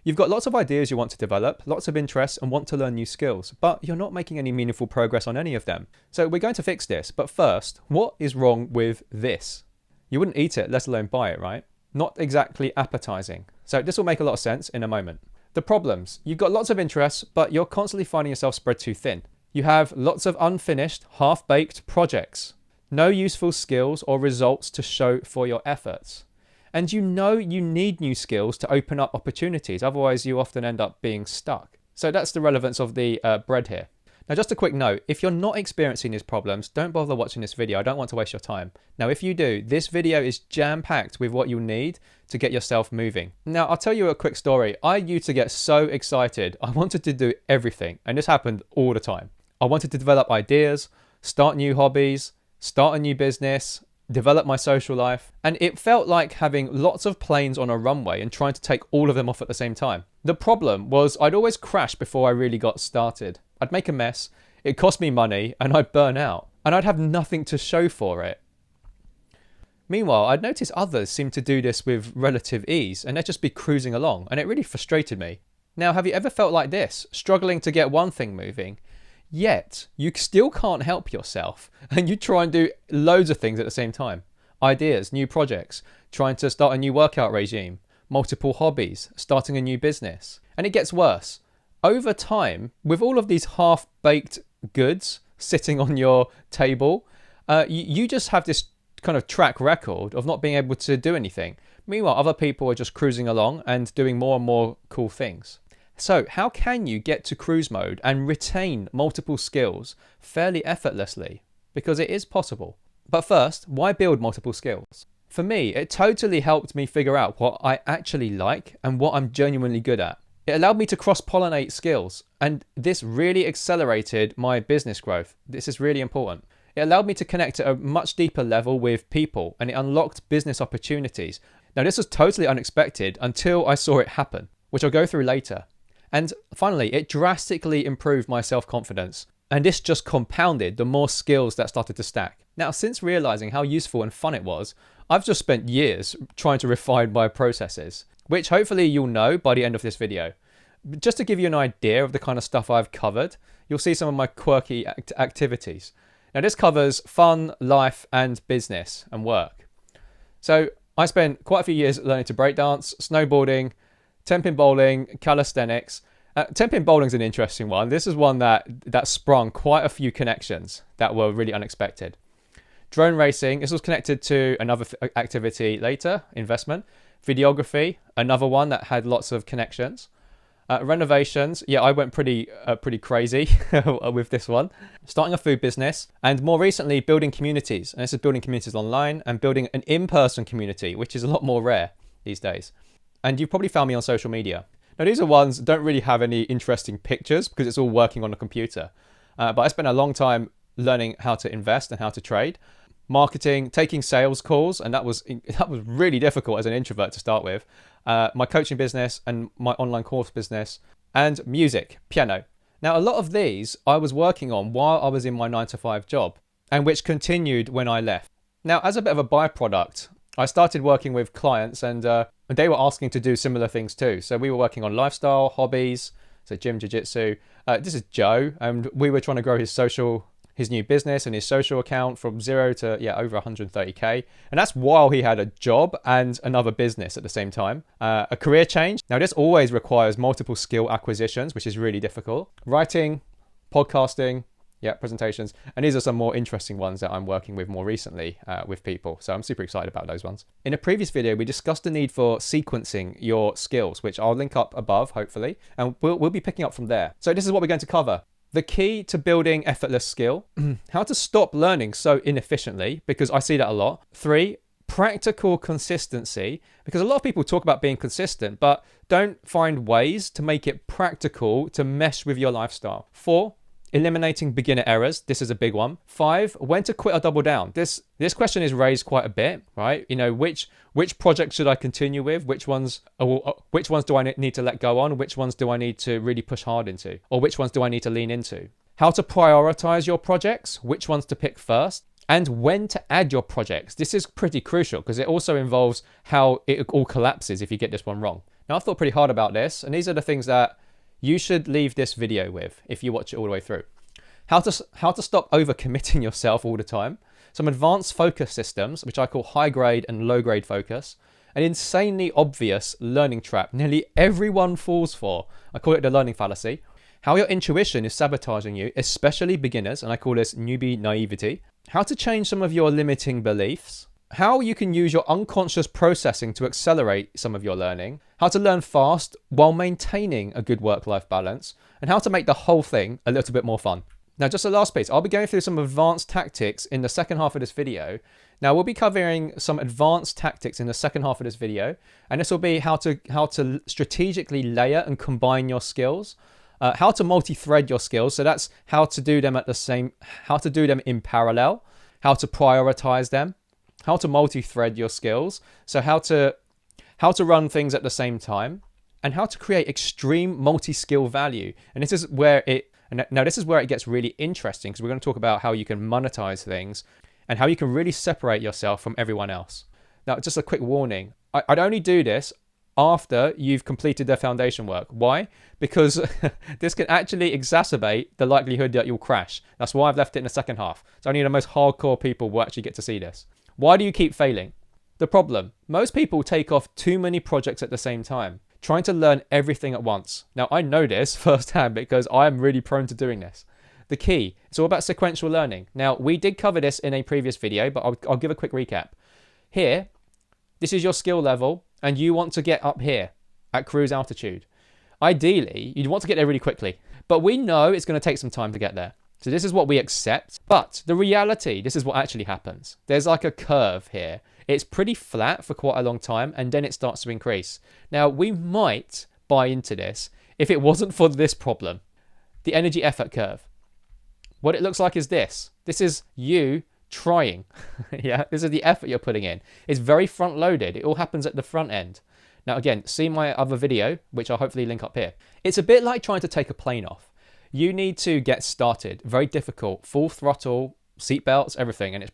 You've got lots of ideas you want to develop, lots of interests, and want to learn new skills, but you're not making any meaningful progress on any of them. So we're going to fix this. But first, what is wrong with this? You wouldn't eat it, let alone buy it, right? Not exactly appetizing. So this will make a lot of sense in a moment. The problems. You've got lots of interests, but you're constantly finding yourself spread too thin. You have lots of unfinished, half-baked projects. No useful skills or results to show for your efforts. And you know you need new skills to open up opportunities. Otherwise, you often end up being stuck. So that's the relevance of the bread here. Now, just a quick note, if you're not experiencing these problems, don't bother watching this video. I don't want to waste your time. Now, if you do, this video is jam-packed with what you'll need to get yourself moving. Now, I'll tell you a quick story. I used to get so excited. I wanted to do everything, and this happened all the time. I wanted to develop ideas, start new hobbies, start a new business, develop my social life, and it felt like having lots of planes on a runway and trying to take all of them off at the same time. The problem was I'd always crash before I really got started. I'd make a mess, it cost me money, and I'd burn out, and I'd have nothing to show for it. Meanwhile, I'd noticed others seemed to do this with relative ease, and they'd just be cruising along, and it really frustrated me. Now, have you ever felt like this, struggling to get one thing moving, yet you still can't help yourself, and you try and do loads of things at the same time? Ideas, new projects, trying to start a new workout regime, multiple hobbies, starting a new business. And it gets worse. Over time, with all of these half-baked goods sitting on your table, you just have this kind of track record of not being able to do anything. Meanwhile, other people are just cruising along and doing more and more cool things. So how can you get to cruise mode and retain multiple skills fairly effortlessly? Because it is possible. But first, why build multiple skills? For me, it totally helped me figure out what I actually like and what I'm genuinely good at. It allowed me to cross-pollinate skills, and this really accelerated my business growth. This is really important. It allowed me to connect at a much deeper level with people, and it unlocked business opportunities. Now, this was totally unexpected until I saw it happen, which I'll go through later. And finally, it drastically improved my self-confidence. And this just compounded the more skills that started to stack. Now, since realizing how useful and fun it was, I've just spent years trying to refine my processes, which hopefully you'll know by the end of this video. Just to give you an idea of the kind of stuff I've covered, you'll see some of my quirky activities. Now, this covers fun, life, and business and work. So I spent quite a few years learning to breakdance, snowboarding, 10-pin bowling, calisthenics. 10-pin bowling is an interesting one. This is one that sprung quite a few connections that were really unexpected. Drone racing, this was connected to another activity later, investment. Videography, another one that had lots of connections. Renovations, yeah, I went pretty crazy with this one. Starting a food business, and more recently, building communities. And this is building communities online and building an in-person community, which is a lot more rare these days. And you've probably found me on social media. Now, these are ones that don't really have any interesting pictures because it's all working on a computer. But I spent a long time learning how to invest and how to trade. Marketing, taking sales calls, and that was really difficult as an introvert to start with. My coaching business and my online course business, and music, piano. Now, a lot of these I was working on while I was in my 9-to-5 job, and which continued when I left. Now, as a bit of a byproduct, I started working with clients, and they were asking to do similar things too. So we were working on lifestyle, hobbies, so gym, jiu-jitsu. This is Joe, and we were trying to grow his new business and his social account from 0 to over 130k, and that's while he had a job and another business at the same time. A career change. Now, this always requires multiple skill acquisitions, which is really difficult. Writing, podcasting, presentations, and these are some more interesting ones that I'm working with more recently with people, so I'm super excited about those ones. In a previous video, we discussed the need for sequencing your skills, which I'll link up above, hopefully, and we'll be picking up from there. So this is what we're going to cover. The key to building effortless skill, how to stop learning so inefficiently, because I see that a lot. 3, practical consistency, because a lot of people talk about being consistent, but don't find ways to make it practical to mesh with your lifestyle. 4, eliminating beginner errors. This is a big one. 5, when to quit or double down. This question is raised quite a bit, right? You know, which projects should I continue with? Which ones do I need to let go on? Which ones do I need to really push hard into? Or which ones do I need to lean into? How to prioritize your projects, which ones to pick first, and when to add your projects. This is pretty crucial because it also involves how it all collapses if you get this one wrong. Now, I've thought pretty hard about this, and these are the things that you should leave this video with if you watch it all the way through. How to stop overcommitting yourself all the time. Some advanced focus systems, which I call high grade and low grade focus. An insanely obvious learning trap nearly everyone falls for. I call it the learning fallacy. How your intuition is sabotaging you, especially beginners, and I call this newbie naivety. How to change some of your limiting beliefs. How you can use your unconscious processing to accelerate some of your learning. How to learn fast while maintaining a good work-life balance. And how to make the whole thing a little bit more fun. Now, just the last piece, I'll be going through some advanced tactics in the second half of this video. Now, we'll be covering some advanced tactics in the second half of this video, and this will be how to strategically layer and combine your skills, how to multi-thread your skills. So that's how to do them how to do them in parallel, how to prioritize them, how to multi-thread your skills. So how to run things at the same time, and how to create extreme multi-skill value. And this is where it gets really interesting, because we're going to talk about how you can monetize things and how you can really separate yourself from everyone else. Now, just a quick warning. I'd only do this after you've completed their foundation work. Why? Because this can actually exacerbate the likelihood that you'll crash. That's why I've left it in the second half. It's only the most hardcore people will actually get to see this. Why do you keep failing? The problem. Most people take off too many projects at the same time, trying to learn everything at once. Now, I know this firsthand because I am really prone to doing this. The key, it's all about sequential learning. Now, we did cover this in a previous video, but I'll give a quick recap. Here, this is your skill level, and you want to get up here at cruise altitude. Ideally, you'd want to get there really quickly, but we know it's going to take some time to get there. So this is what we accept, but the reality, this is what actually happens. There's like a curve here. It's pretty flat for quite a long time, and then it starts to increase. Now, we might buy into this if it wasn't for this problem, the energy effort curve. What it looks like is this. This is you trying. Yeah, this is the effort you're putting in. It's very front loaded. It all happens at the front end. Now, again, see my other video, which I'll hopefully link up here. It's a bit like trying to take a plane off. You need to get started. Very difficult, full throttle, seatbelts, everything, and it's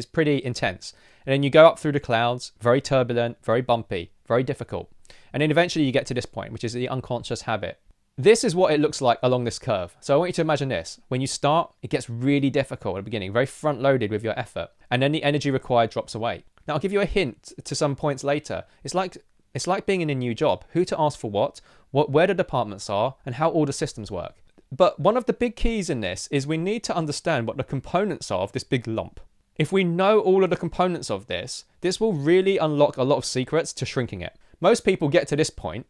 pretty intense. And then you go up through the clouds, very turbulent, very bumpy, very difficult. And then eventually you get to this point, which is the unconscious habit. This is what it looks like along this curve. So I want you to imagine this. When you start, it gets really difficult at the beginning, very front loaded with your effort, and then the energy required drops away. Now, I'll give you a hint to some points later. It's like being in a new job. Who to ask for what, where the departments are, and how all the systems work. But one of the big keys in this is we need to understand what the components are of this big lump. If we know all of the components of this, this will really unlock a lot of secrets to shrinking it. Most people get to this point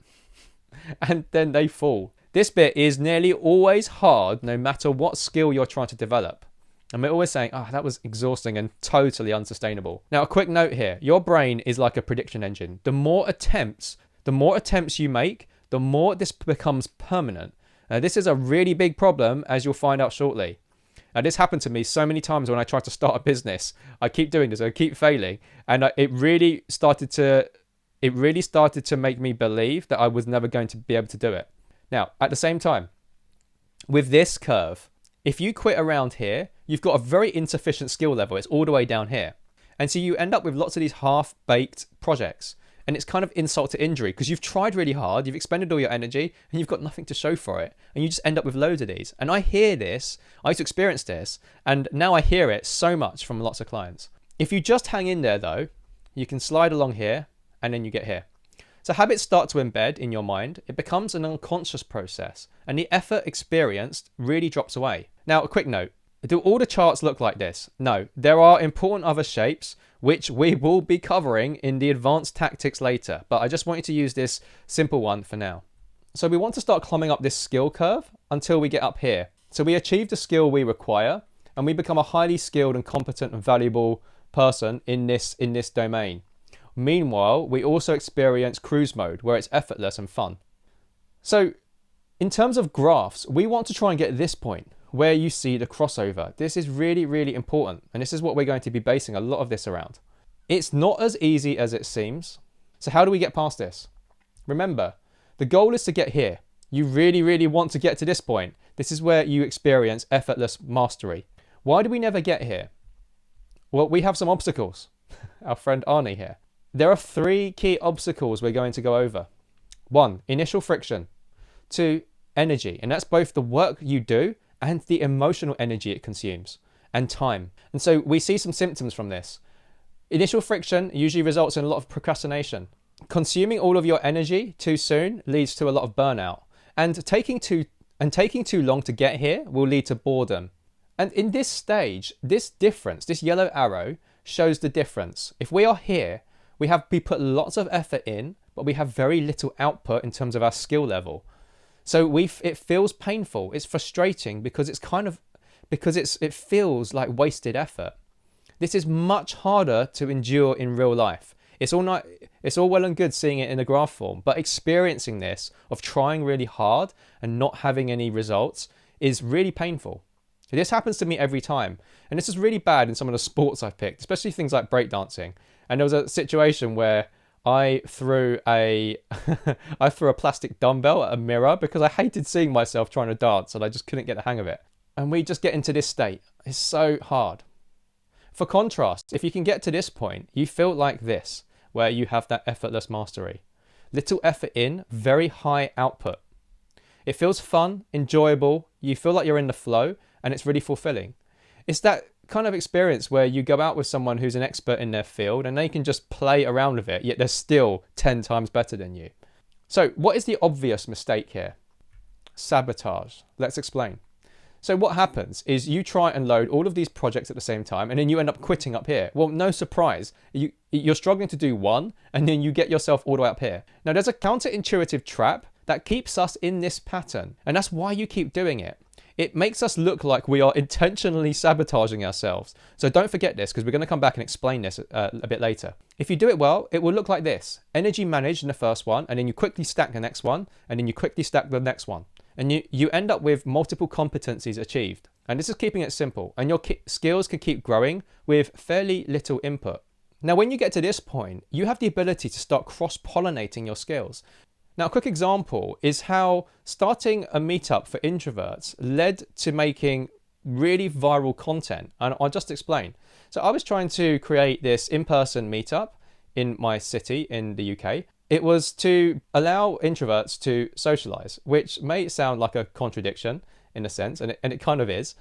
and then they fall. This bit is nearly always hard no matter what skill you're trying to develop. And we're always saying, that was exhausting and totally unsustainable. Now, a quick note here. Your brain is like a prediction engine. The more attempts you make, the more this becomes permanent. This is a really big problem, as you'll find out shortly. Now, this happened to me so many times when I tried to start a business. I keep doing this, I keep failing. And it really started to make me believe that I was never going to be able to do it. Now, at the same time, with this curve, if you quit around here, you've got a very insufficient skill level. It's all the way down here. And so you end up with lots of these half-baked projects. And it's kind of insult to injury because you've tried really hard, you've expended all your energy, and you've got nothing to show for it. And you just end up with loads of these. And I hear this, I used to experience this, and now I hear it so much from lots of clients. If you just hang in there though, you can slide along here, and then you get here. So habits start to embed in your mind. It becomes an unconscious process, and the effort experienced really drops away. Now, a quick note. Do all the charts look like this? No, there are important other shapes, which we will be covering in the advanced tactics later, but I just want you to use this simple one for now. So we want to start climbing up this skill curve until we get up here. So we achieve the skill we require, and we become a highly skilled and competent and valuable person in this domain. Meanwhile, we also experience cruise mode, where it's effortless and fun. So in terms of graphs, we want to try and get this point where you see the crossover. This is really, really important. And this is what we're going to be basing a lot of this around. It's not as easy as it seems. So how do we get past this? Remember, the goal is to get here. You really, really want to get to this point. This is where you experience effortless mastery. Why do we never get here? Well, we have some obstacles. Our friend Arnie here. There are 3 key obstacles we're going to go over. One, initial friction. Two, energy. And that's both the work you do and the emotional energy it consumes and time. And so we see some symptoms from this. Initial friction usually results in a lot of procrastination. Consuming all of your energy too soon leads to a lot of burnout. And taking too long to get here will lead to boredom. And in this stage, this difference, this yellow arrow shows the difference. If we are here, we put lots of effort in, but we have very little output in terms of our skill level. So it feels painful. It's frustrating because it feels like wasted effort. This is much harder to endure in real life. It's all well and good seeing it in a graph form, but experiencing this of trying really hard and not having any results is really painful. This happens to me every time. And this is really bad in some of the sports I've picked, especially things like breakdancing. And there was a situation where I threw a plastic dumbbell at a mirror because I hated seeing myself trying to dance and I just couldn't get the hang of it. And we just get into this state. It's so hard. For contrast, if you can get to this point, you feel like this, where you have that effortless mastery. Little effort in, very high output. It feels fun, enjoyable, you feel like you're in the flow, and it's really fulfilling. It's that kind of experience where you go out with someone who's an expert in their field and they can just play around with it, yet they're still 10 times better than you. So what is the obvious mistake here? Sabotage. Let's explain. So what happens is you try and load all of these projects at the same time and then you end up quitting up here. Well, no surprise. You're struggling to do one and then you get yourself all the way up here. Now there's a counterintuitive trap that keeps us in this pattern, and that's why you keep doing it. It makes us look like we are intentionally sabotaging ourselves. So don't forget this, because we're going to come back and explain this a bit later. If you do it well, it will look like this. Energy managed in the first one, and then you quickly stack the next one, and then you quickly stack the next one. And you end up with multiple competencies achieved. And this is keeping it simple, and your skills can keep growing with fairly little input. Now, when you get to this point, you have the ability to start cross-pollinating your skills. Now, a quick example is how starting a meetup for introverts led to making really viral content. And I'll just explain. So I was trying to create this in-person meetup in my city in the UK. It was to allow introverts to socialize, which may sound like a contradiction in a sense, and it kind of is.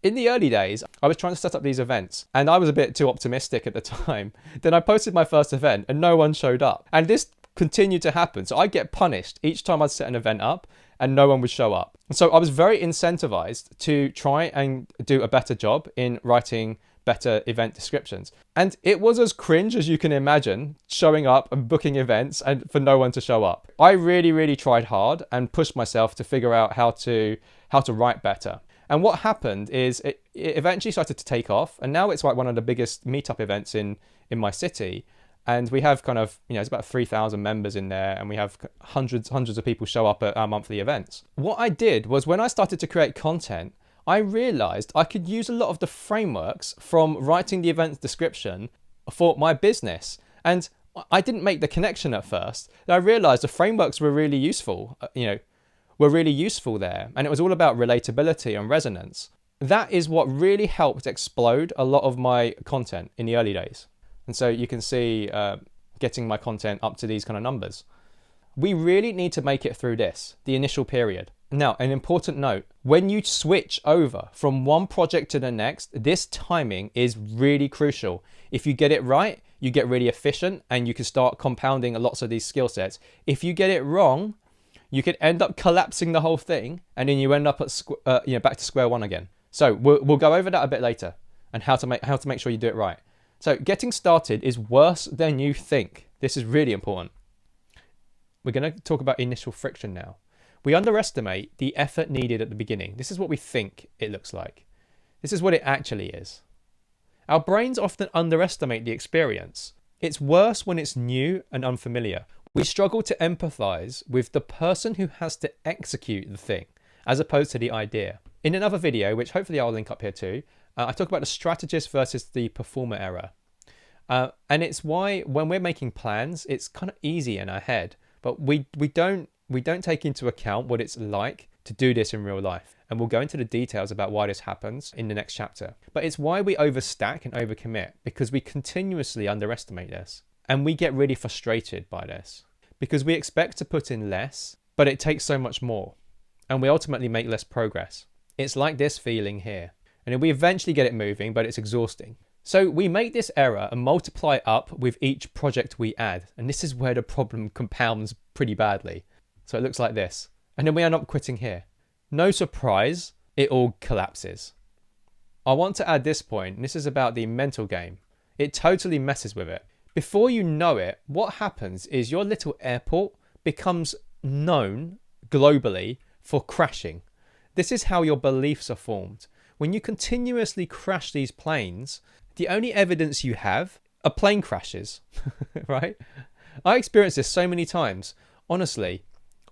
In the early days, I was trying to set up these events, and I was a bit too optimistic at the time. Then I posted my first event, and no one showed up. And this continued to happen. So I get punished each time I'd set an event up and no one would show up. So I was very incentivized to try and do a better job in writing better event descriptions. And it was as cringe as you can imagine, showing up and booking events and for no one to show up. I really, really tried hard and pushed myself to figure out how to write better. And what happened is it eventually started to take off. And now it's like one of the biggest meetup events in my city. And we have kind of, it's about 3,000 members in there, and we have hundreds of people show up at our monthly events. What I did was when I started to create content, I realized I could use a lot of the frameworks from writing the event description for my business. And I didn't make the connection at first. I realized the frameworks were really useful, were really useful there. And it was all about relatability and resonance. That is what really helped explode a lot of my content in the early days. And so you can see getting my content up to these kind of numbers. We really need to make it through this, the initial period. Now, an important note, when you switch over from one project to the next, this timing is really crucial. If you get it right, you get really efficient and you can start compounding lots of these skill sets. If you get it wrong, you could end up collapsing the whole thing and then you end up at back to square one again. So we'll go over that a bit later and how to make sure you do it right. So getting started is worse than you think. This is really important. We're going to talk about initial friction now. We underestimate the effort needed at the beginning. This is what we think it looks like. This is what it actually is. Our brains often underestimate the experience. It's worse when it's new and unfamiliar. We struggle to empathize with the person who has to execute the thing, as opposed to the idea. In another video, which hopefully I'll link up here too, I talk about the strategist versus the performer error. And it's why when we're making plans, it's kind of easy in our head, but we don't take into account what it's like to do this in real life. And we'll go into the details about why this happens in the next chapter. But it's why we overstack and overcommit, because we continuously underestimate this. And we get really frustrated by this. because we expect to put in less, but it takes so much more, and we ultimately make less progress. It's like this feeling here, and we eventually get it moving, but it's exhausting. So we make this error and multiply up with each project we add, and this is where the problem compounds pretty badly. So it looks like this, and then we end up quitting here. No surprise, it all collapses. I want to add this point, and this is about the mental game. It totally messes with it. Before you know it, what happens is your little airport becomes known globally for crashing. This is how your beliefs are formed. When you continuously crash these planes, the only evidence you have are plane crashes, right? I experienced this so many times. Honestly,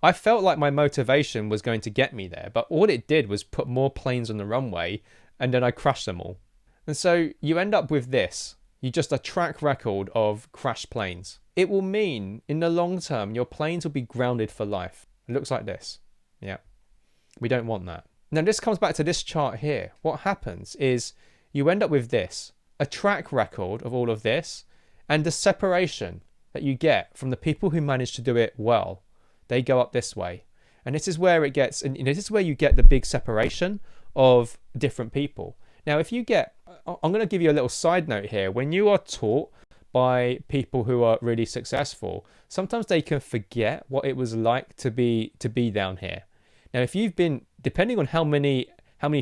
I felt like my motivation was going to get me there, but all it did was put more planes on the runway, and then I crashed them all. And so you end up with this. You just a track record of crashed planes. It will mean in the long term, your planes will be grounded for life. It looks like this. Yeah. We don't want that. Now this comes back to this chart here. What happens is you end up with this, a track record of all of this, and the separation that you get from the people who manage to do it well. They go up this way. And this is where it gets, and this is where you get the big separation of different people. Now, if you get, I'm going to give you a little side note here. When you are taught by people who are really successful, sometimes they can forget what it was like to be down here. Now, if you've been, depending on how many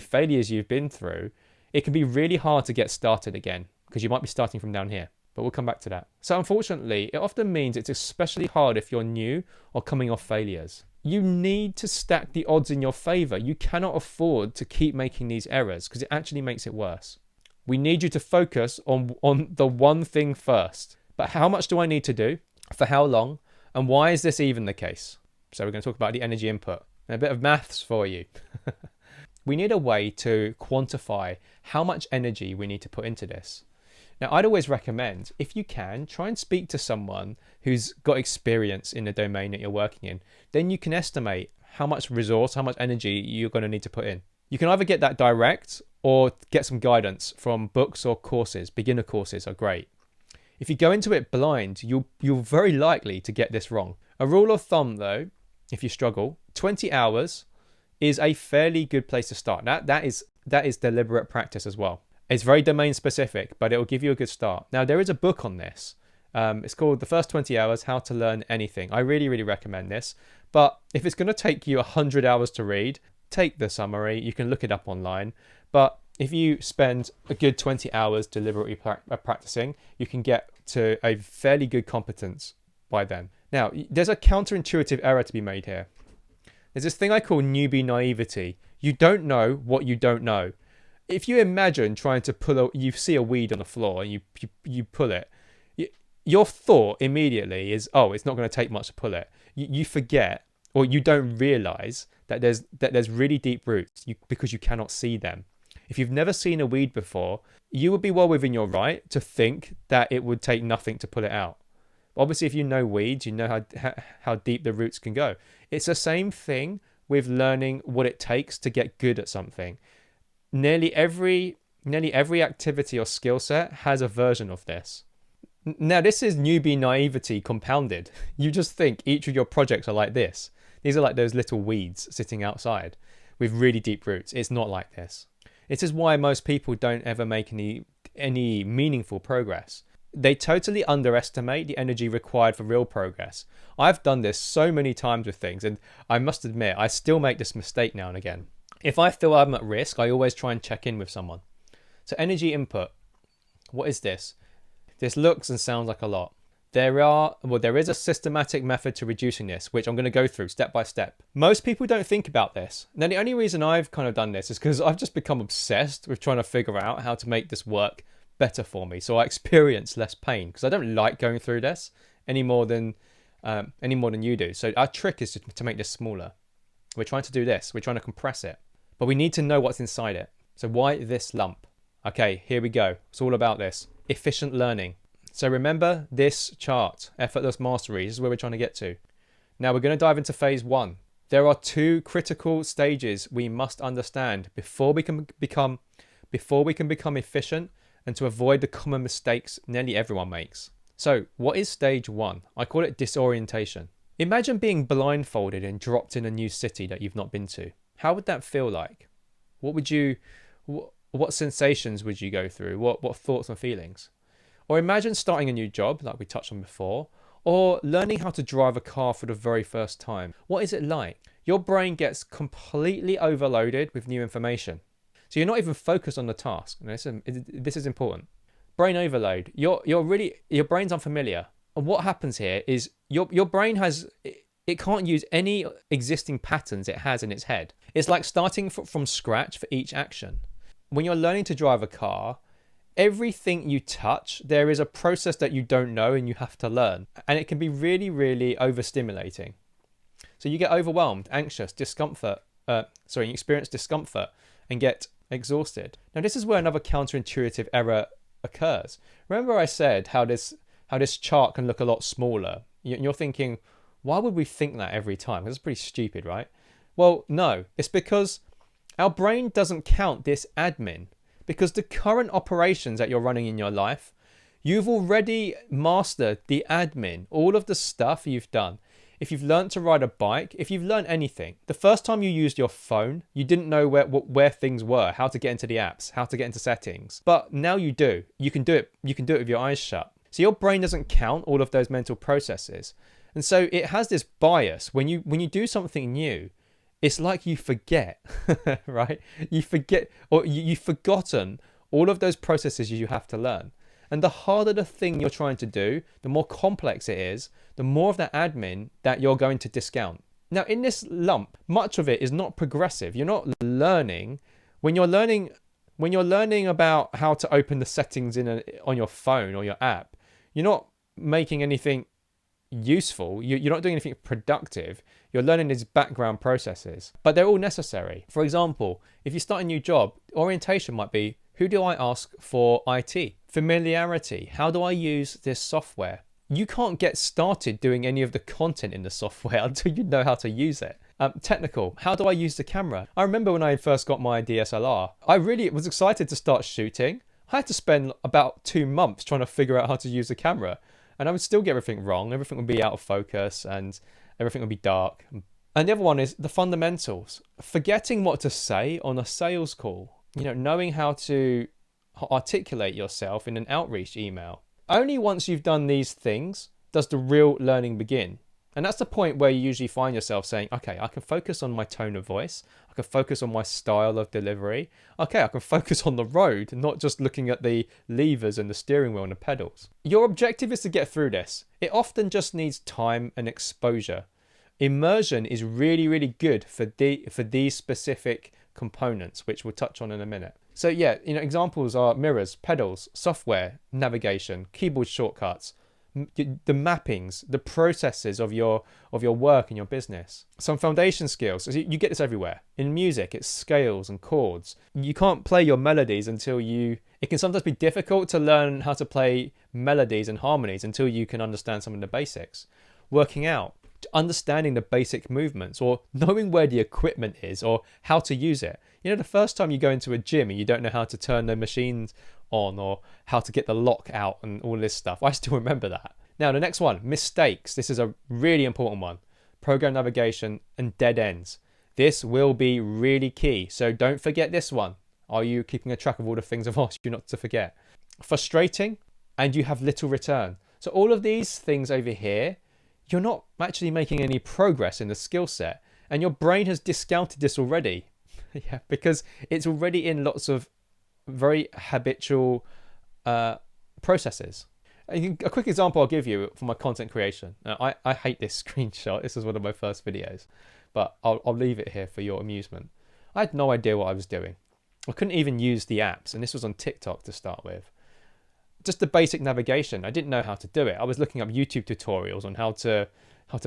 failures you've been through, it can be really hard to get started again because you might be starting from down here. But we'll come back to that. So unfortunately, it often means it's especially hard if you're new or coming off failures. You need to stack the odds in your favor. You cannot afford to keep making these errors because it actually makes it worse. We need you to focus on the one thing first. But how much do I need to do? For how long? And why is this even the case? So we're going to talk about the energy input. And a bit of maths for you. We need a way to quantify how much energy we need to put into this. Now, I'd always recommend, if you can, try and speak to someone who's got experience in the domain that you're working in. Then you can estimate how much resource, how much energy you're going to need to put in. You can either get that direct or get some guidance from books or courses. Beginner courses are great. If you go into it blind, you're very likely to get this wrong. A rule of thumb, though, if you struggle, 20 hours is a fairly good place to start. That is deliberate practice as well. It's very domain specific, but it will give you a good start. Now, there is a book on this. It's called The First 20 Hours, How to Learn Anything. I really, really recommend this. But if it's going to take you 100 hours to read, take the summary. You can look it up online. But if you spend a good 20 hours deliberately practicing, you can get to a fairly good competence by then. Now, there's a counterintuitive error to be made here. There's this thing I call newbie naivety. You don't know what you don't know. If you imagine trying to you see a weed on the floor and you pull it, your thought immediately is, oh, it's not going to take much to pull it. You forget, or you don't realize that there's really deep roots because you cannot see them. If you've never seen a weed before, you would be well within your right to think that it would take nothing to pull it out. Obviously, if you know weeds, you know how deep the roots can go. It's the same thing with learning what it takes to get good at something. Nearly every activity or skill set has a version of this. Now, this is newbie naivety compounded. You just think each of your projects are like this. These are like those little weeds sitting outside with really deep roots. It's not like this. This is why most people don't ever make any meaningful progress. They totally underestimate the energy required for real progress. I've done this so many times with things, and I must admit, I still make this mistake now and again. If I feel I'm at risk, I always try and check in with someone. So energy input. What is this? This looks and sounds like a lot. There is a systematic method to reducing this, which I'm going to go through step by step. Most people don't think about this. Now, the only reason I've kind of done this is because I've just become obsessed with trying to figure out how to make this work better for me, so I experience less pain, because I don't like going through this any more than you do. So our trick is to make this smaller. We're trying to do this. We're trying to compress it. But we need to know what's inside it. So why this lump? Okay, here we go. It's all about this. Efficient learning. So remember this chart, effortless mastery. This is where we're trying to get to. Now we're going to dive into phase 1. There are 2 critical stages we must understand before we can become efficient and to avoid the common mistakes nearly everyone makes. So what is stage 1? I call it disorientation. Imagine being blindfolded and dropped in a new city that you've not been to. How would that feel like? What sensations would you go through? What thoughts and feelings? Or imagine starting a new job, like we touched on before, or learning how to drive a car for the very first time. What is it like? Your brain gets completely overloaded with new information. So you're not even focused on the task. This is important. Brain overload. Your brain's unfamiliar. And what happens here is your brain it can't use any existing patterns it has in its head. It's like starting from scratch for each action. When you're learning to drive a car, everything you touch, there is a process that you don't know and you have to learn. And it can be really, really overstimulating. So you get overwhelmed, anxious, you experience discomfort and get exhausted. Now, this is where another counterintuitive error occurs. Remember I said how this chart can look a lot smaller. You're thinking, why would we think that every time? That's pretty stupid, right? Well, no, it's because our brain doesn't count this admin. Because the current operations that you're running in your life, you've already mastered the admin, all of the stuff you've done. If you've learned to ride a bike, if you've learned anything, the first time you used your phone, you didn't know where things were, how to get into the apps, how to get into settings. But now you do. You can do it. You can do it with your eyes shut. So your brain doesn't count all of those mental processes. And so it has this bias. When you do something new, it's like you forget, right? You forget, or you've forgotten all of those processes you have to learn. And the harder the thing you're trying to do, the more complex it is, the more of that admin that you're going to discount. Now, in this lump, much of it is not progressive. You're not learning. When you're learning about how to open the settings on your phone or your app, you're not making anything useful. You're not doing anything productive. You're learning these background processes, but they're all necessary. For example, if you start a new job, orientation might be, who do I ask for IT? Familiarity, how do I use this software? You can't get started doing any of the content in the software until you know how to use it. Technical, how do I use the camera? I remember when I first got my DSLR, I really was excited to start shooting. I had to spend about 2 months trying to figure out how to use the camera. And I would still get everything wrong. Everything would be out of focus and everything would be dark. And the other one is the fundamentals. Forgetting what to say on a sales call. Knowing how to articulate yourself in an outreach email. Only once you've done these things does the real learning begin. And that's the point where you usually find yourself saying, okay, I can focus on my tone of voice. I can focus on my style of delivery. Okay, I can focus on the road, not just looking at the levers and the steering wheel and the pedals. Your objective is to get through this. It often just needs time and exposure. Immersion is really, really good for these specific components, which we'll touch on in a minute. So yeah, examples are mirrors, pedals, software, navigation, keyboard shortcuts, the mappings, the processes of your work and your business. Some foundation skills. So you get this everywhere. In music, it's scales and chords. You can't play your melodies until it can sometimes be difficult to learn how to play melodies and harmonies until you can understand some of the basics. Working out, understanding the basic movements or knowing where the equipment is or how to use it. The first time you go into a gym and you don't know how to turn the machines on or how to get the lock out and all this stuff. I still remember that. Now, the next one, mistakes. This is a really important one. Program navigation and dead ends. This will be really key. So don't forget this one. Are you keeping a track of all the things I've asked you not to forget? Frustrating, and you have little return. So all of these things over here, you're not actually making any progress in the skill set. And your brain has discounted this already. Yeah, because it's already in lots of very habitual processes. A quick example I'll give you for my content creation. Now, I hate this screenshot. This is one of my first videos, but I'll leave it here for your amusement. I had no idea what I was doing. I couldn't even use the apps, and this was on TikTok to start with. Just the basic navigation. I didn't know how to do it. I was looking up YouTube tutorials on how to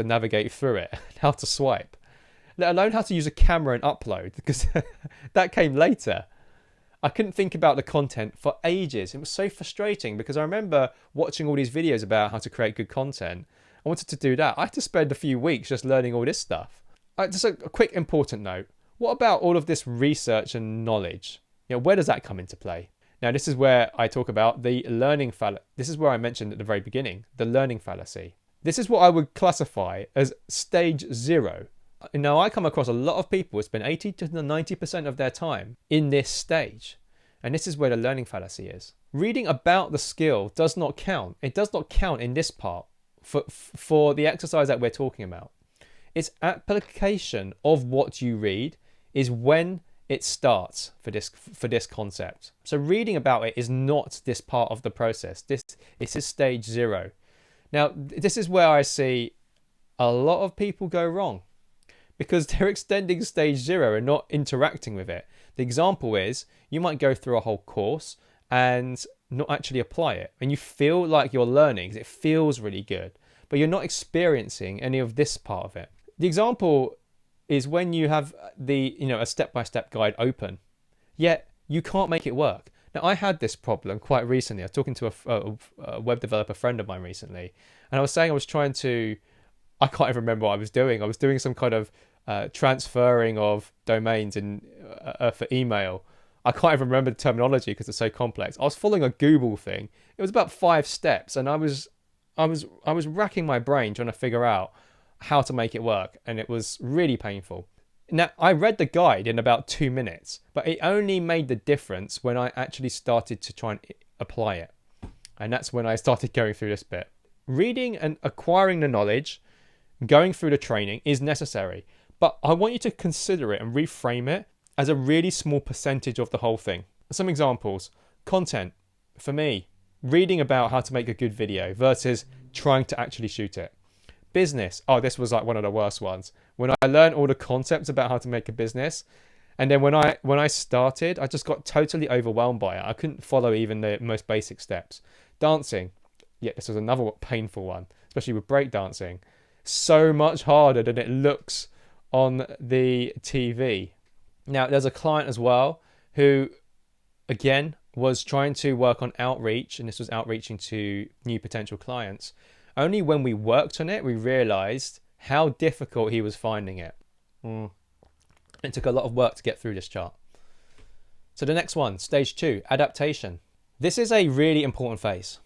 navigate through it, how to swipe, let alone how to use a camera and upload, because that came later. I couldn't think about the content for ages. It was so frustrating because I remember watching all these videos about how to create good content. I wanted to do that. I had to spend a few weeks just learning all this stuff. Just a quick important note. What about all of this research and knowledge? Where does that come into play? Now, this is where I talk about the learning fallacy. This is where I mentioned at the very beginning, the learning fallacy. This is what I would classify as stage 0. Now, I come across a lot of people who spend 80 to 90% of their time in this stage. And this is where the learning fallacy is. Reading about the skill does not count. It does not count in this part for the exercise that we're talking about. Its application of what you read is when it starts for this concept. So reading about it is not this part of the process. This is stage 0. Now, this is where I see a lot of people go wrong because they're extending stage 0 and not interacting with it. The example is you might go through a whole course and not actually apply it. And you feel like you're learning because it feels really good, but you're not experiencing any of this part of it. The example is when you have a step-by-step guide open, yet you can't make it work. Now, I had this problem quite recently. I was talking to a web developer friend of mine recently, and I was saying I can't even remember what I was doing. I was doing some kind of transferring of domains for email. I can't even remember the terminology because it's so complex. I was following a Google thing. It was about 5 steps, and I was racking my brain trying to figure out how to make it work, and it was really painful. Now, I read the guide in about 2 minutes, but it only made the difference when I actually started to try and apply it. And that's when I started going through this bit. Reading and acquiring the knowledge, going through the training is necessary, but I want you to consider it and reframe it as a really small percentage of the whole thing. Some examples. Content. For me, reading about how to make a good video versus trying to actually shoot it. Business. Oh, this was like one of the worst ones. When I learned all the concepts about how to make a business, and then when I started, I just got totally overwhelmed by it. I couldn't follow even the most basic steps. Dancing. Yeah, this was another painful one, especially with breakdancing. So much harder than it looks on the TV. Now, there's a client as well who, again, was trying to work on outreach, and this was outreaching to new potential clients. Only when we worked on it, we realized how difficult he was finding it. It took a lot of work to get through this chart. So the next one, stage 2, adaptation. This is a really important phase.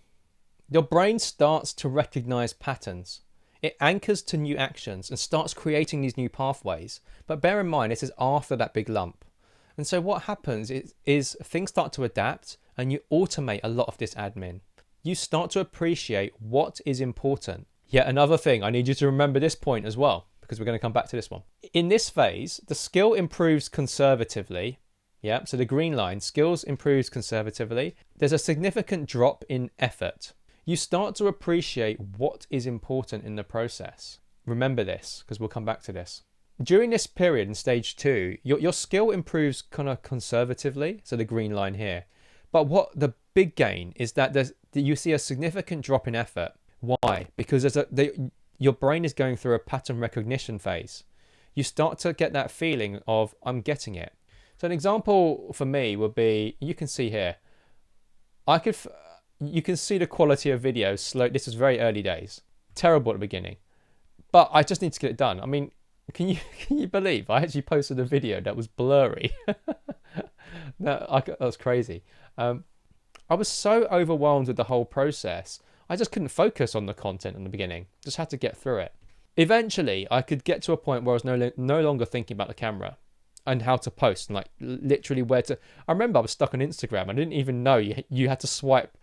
Your brain starts to recognize patterns. It anchors to new actions and starts creating these new pathways. But bear in mind, this is after that big lump. And so what happens is things start to adapt and you automate a lot of this admin. You start to appreciate what is important. Yet another thing, I need you to remember this point as well, because we're going to come back to this one. In this phase, the skill improves conservatively. Yeah, so the green line, skills improves conservatively. There's a significant drop in effort. You start to appreciate what is important in the process. Remember this, because we'll come back to this. During this period in stage 2, your skill improves kind of conservatively, so the green line here. But what the big gain is that you see a significant drop in effort. Why? Because your brain is going through a pattern recognition phase. You start to get that feeling of, I'm getting it. So an example for me would be, you can see here, you can see the quality of video slow. This is very early days. Terrible at the beginning. But I just need to get it done. I mean, can you believe I actually posted a video that was blurry? That was crazy. I was so overwhelmed with the whole process. I just couldn't focus on the content in the beginning. Just had to get through it. Eventually, I could get to a point where I was no longer thinking about the camera and how to post and like literally where to. I remember I was stuck on Instagram. I didn't even know you had to swipe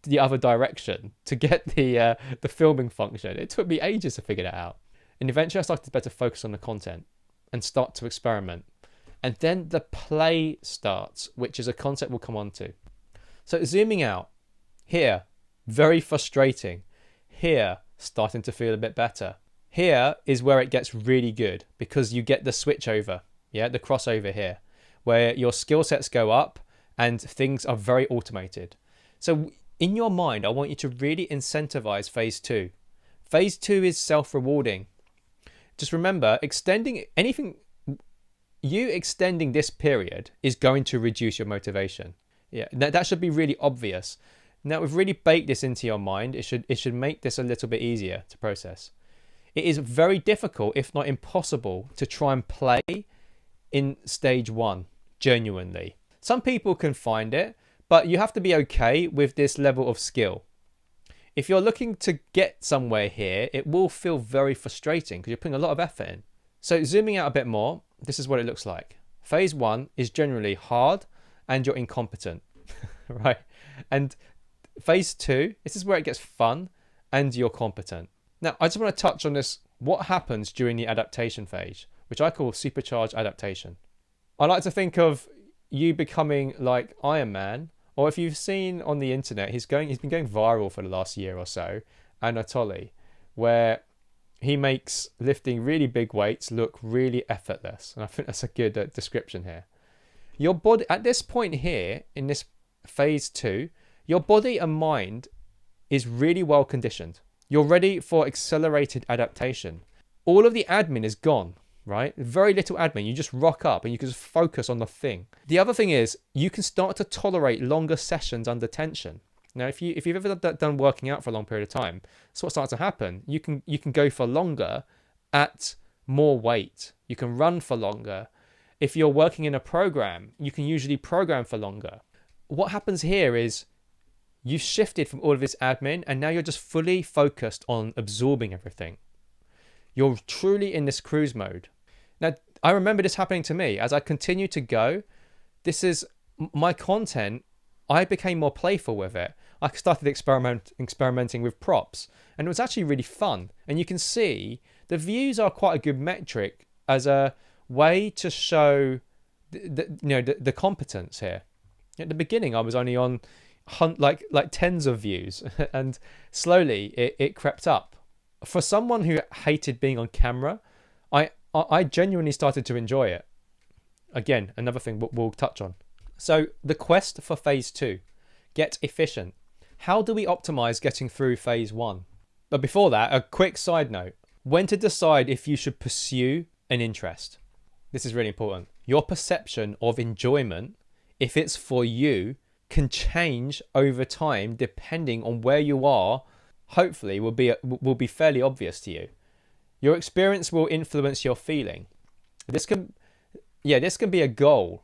the other direction to get the filming function. It took me ages to figure that out. And eventually I started to better focus on the content and start to experiment. And then the play starts, which is a concept we'll come on to. So zooming out, here, very frustrating. Here, starting to feel a bit better. Here is where it gets really good because you get the switch over, the crossover here, where your skill sets go up and things are very automated. So in your mind, I want you to really incentivize phase 2. Phase 2 is self-rewarding. Just remember, extending this period is going to reduce your motivation. Yeah, that should be really obvious. Now we've really baked this into your mind. It should make this a little bit easier to process. It is very difficult, if not impossible, to try and play in stage 1, genuinely. Some people can find it, but you have to be okay with this level of skill. If you're looking to get somewhere here, it will feel very frustrating because you're putting a lot of effort in. So zooming out a bit more, this is what it looks like. Phase 1 is generally hard and you're incompetent, right? And phase 2, this is where it gets fun and you're competent. Now, I just want to touch on this, what happens during the adaptation phase, which I call supercharged adaptation. I like to think of you becoming like Iron Man, or if you've seen on the internet, he's been going viral for the last year or so, Anatoly, where he makes lifting really big weights look really effortless. And I think that's a good description here. Your body, at this point here, in this phase 2, your body and mind is really well conditioned. You're ready for accelerated adaptation. All of the admin is gone, right? Very little admin. You just rock up and you can just focus on the thing. The other thing is you can start to tolerate longer sessions under tension. Now, if you've ever done working out for a long period of time, that's what starts to happen. You can go for longer at more weight. You can run for longer. If you're working in a program, you can usually program for longer. What happens here is you've shifted from all of this admin and now you're just fully focused on absorbing everything. You're truly in this cruise mode. Now, I remember this happening to me as I continue to go. This is my content. I became more playful with it. I started experimenting with props and it was actually really fun. And you can see the views are quite a good metric as a way to show the competence here. At the beginning, I was only on like tens of views and slowly it crept up. For someone who hated being on camera, I genuinely started to enjoy it. Again, another thing we'll touch on. So the quest for phase 2, get efficient. How do we optimize getting through phase 1? But before that, a quick side note. When to decide if you should pursue an interest. This is really important. Your perception of enjoyment, if it's for you, can change over time depending on where you are. Hopefully will be fairly obvious to you. Your experience will influence your feeling. This can be a goal.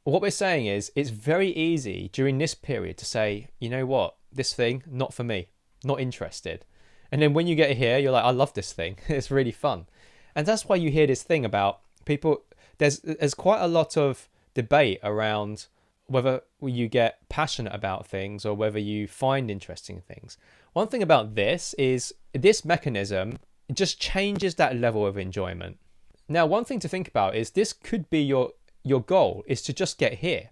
What we're saying is it's very easy during this period to say, you know what, this thing, not for me, not interested. And then when you get here, you're like, I love this thing. It's really fun. And that's why you hear this thing about people. There's quite a lot of debate around whether you get passionate about things or whether you find interesting things. One thing about this is this mechanism just changes that level of enjoyment. Now, one thing to think about is this could be your goal is to just get here,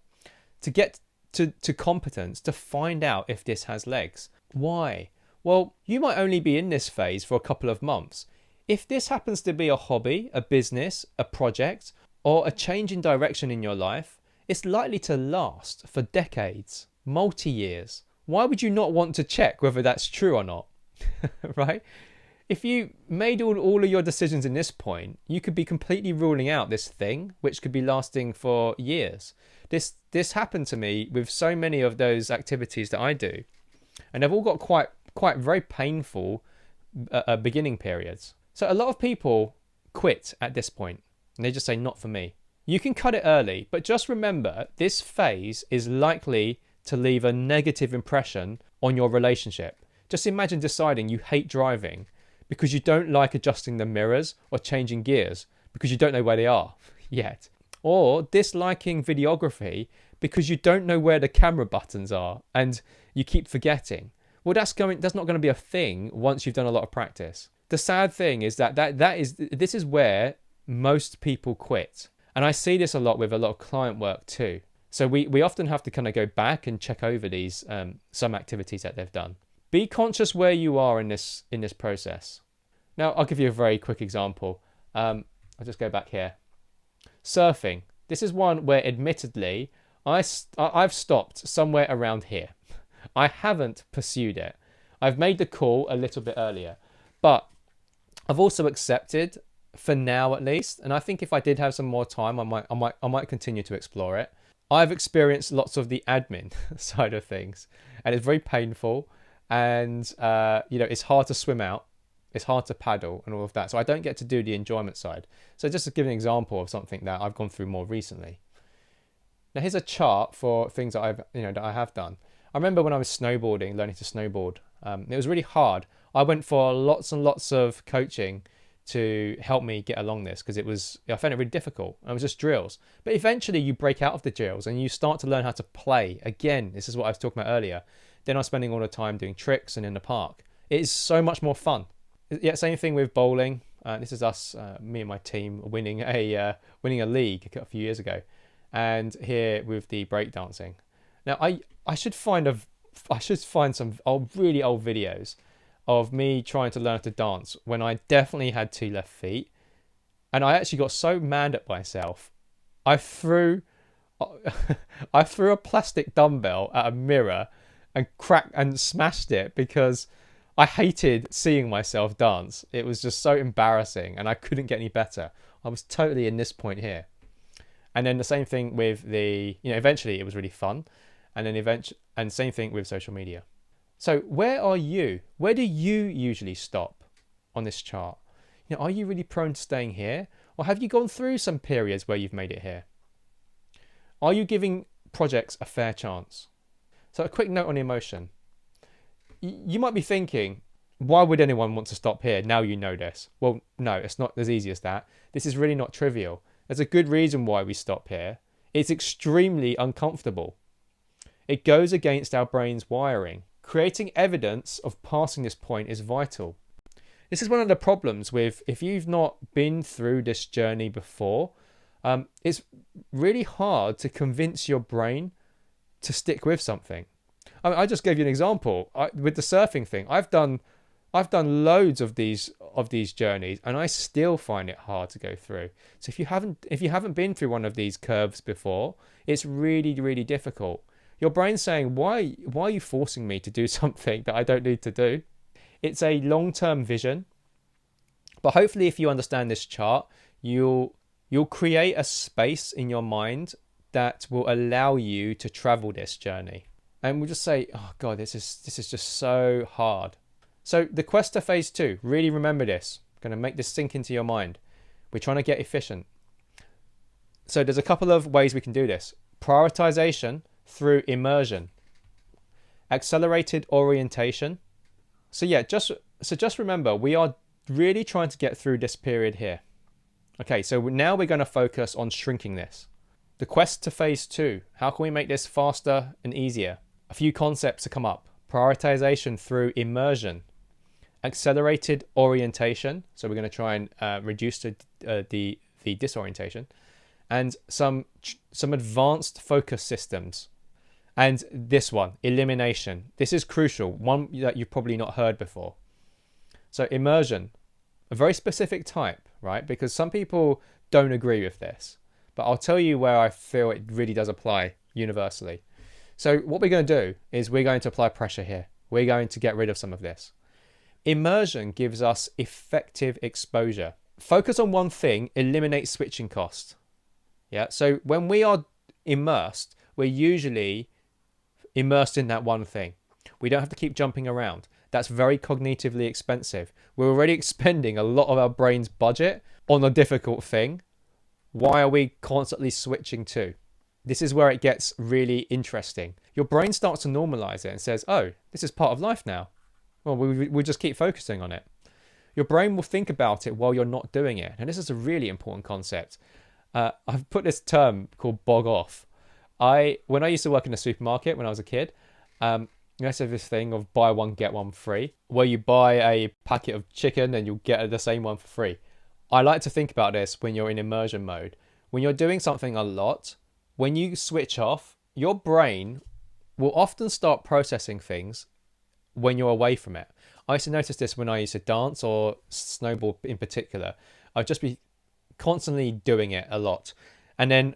to get to competence, to find out if this has legs. Why? Well, you might only be in this phase for a couple of months. If this happens to be a hobby, a business, a project, or a change in direction in your life, it's likely to last for decades, multi-years. Why would you not want to check whether that's true or not? Right? If you made all of your decisions in this point, you could be completely ruling out this thing, which could be lasting for years. This happened to me with so many of those activities that I do. And they've all got quite very painful beginning periods. So a lot of people quit at this point and they just say, not for me. You can cut it early, but just remember this phase is likely to leave a negative impression on your relationship. Just imagine deciding you hate driving because you don't like adjusting the mirrors or changing gears because you don't know where they are yet. Or disliking videography because you don't know where the camera buttons are and you keep forgetting. Well, that's not going to be a thing once you've done a lot of practice. The sad thing is this is where most people quit. And I see this a lot with a lot of client work too. So we often have to kind of go back and check over these some activities that they've done. Be conscious where you are in this process. Now, I'll give you a very quick example. I'll just go back here. Surfing. This is one where admittedly I've stopped somewhere around here. I haven't pursued it. I've made the call a little bit earlier, but I've also accepted, for now at least, and I think if I did have some more time, I might continue to explore it. I've experienced lots of the admin side of things, and it's very painful, and it's hard to swim out, it's hard to paddle, and all of that. So I don't get to do the enjoyment side. So just to give an example of something that I've gone through more recently. Now here's a chart for things that I have done. I remember when I was snowboarding, learning to snowboard, It was really hard. I went for lots and lots of coaching to help me get along this because I found it really difficult. It was just drills. But eventually you break out of the drills and you start to learn how to play. Again, this is what I was talking about earlier. Then I was spending all the time doing tricks and in the park. It is so much more fun. Yeah, same thing with bowling. This is us, me and my team, winning a league a few years ago. And here with the breakdancing. Now, I should find some really old videos of me trying to learn to dance when I definitely had 2 left feet, and I actually got so mad at myself. I threw a plastic dumbbell at a mirror and cracked and smashed it because I hated seeing myself dance. It was just so embarrassing, and I couldn't get any better. I was totally in this point here. And then the same thing with eventually it was really fun. And then same thing with social media. So where are you? Where do you usually stop on this chart? Are you really prone to staying here? Or have you gone through some periods where you've made it here? Are you giving projects a fair chance? So a quick note on emotion. You might be thinking, why would anyone want to stop here? Now you know this. Well, no, it's not as easy as that. This is really not trivial. There's a good reason why we stop here. It's extremely uncomfortable. It goes against our brain's wiring. Creating evidence of passing this point is vital. This is one of the problems with, if you've not been through this journey before, it's really hard to convince your brain to stick with something. I just gave you an example with the surfing thing. I've done loads of these journeys, and I still find it hard to go through. So if you haven't been through one of these curves before, it's really, really difficult. Your brain's saying, why are you forcing me to do something that I don't need to do? It's a long-term vision. But hopefully if you understand this chart, you'll create a space in your mind that will allow you to travel this journey. And we'll just say, oh God, this is just so hard. So the quest to phase 2, really remember this. I'm going to make this sink into your mind. We're trying to get efficient. So there's a couple of ways we can do this. Prioritization through immersion. Accelerated orientation. So just remember, we are really trying to get through this period here. Okay, so now we're going to focus on shrinking this. The quest to phase 2. How can we make this faster and easier? A few concepts to come up. Prioritization through immersion. Accelerated orientation. So we're going to try and reduce the disorientation. And some advanced focus systems. And this one, elimination. This is crucial, one that you've probably not heard before. So immersion, a very specific type, right? Because some people don't agree with this. But I'll tell you where I feel it really does apply universally. So what we're going to do is we're going to apply pressure here. We're going to get rid of some of this. Immersion gives us effective exposure. Focus on one thing, eliminate switching cost. Yeah. So when we are immersed, we're usually immersed in that one thing. We don't have to keep jumping around. That's very cognitively expensive. We're already expending a lot of our brain's budget on a difficult thing. Why are we constantly switching to? This is where it gets really interesting. Your brain starts to normalize it and says, oh, this is part of life now. Well, we just keep focusing on it. Your brain will think about it while you're not doing it. And this is a really important concept. I've put this term called bog off. When I used to work in a supermarket when I was a kid, I used to have this thing of buy one, get one free, where you buy a packet of chicken and you'll get the same one for free. I like to think about this when you're in immersion mode. When you're doing something a lot, when you switch off, your brain will often start processing things when you're away from it. I used to notice this when I used to dance or snowboard in particular. I'd just be constantly doing it a lot. And then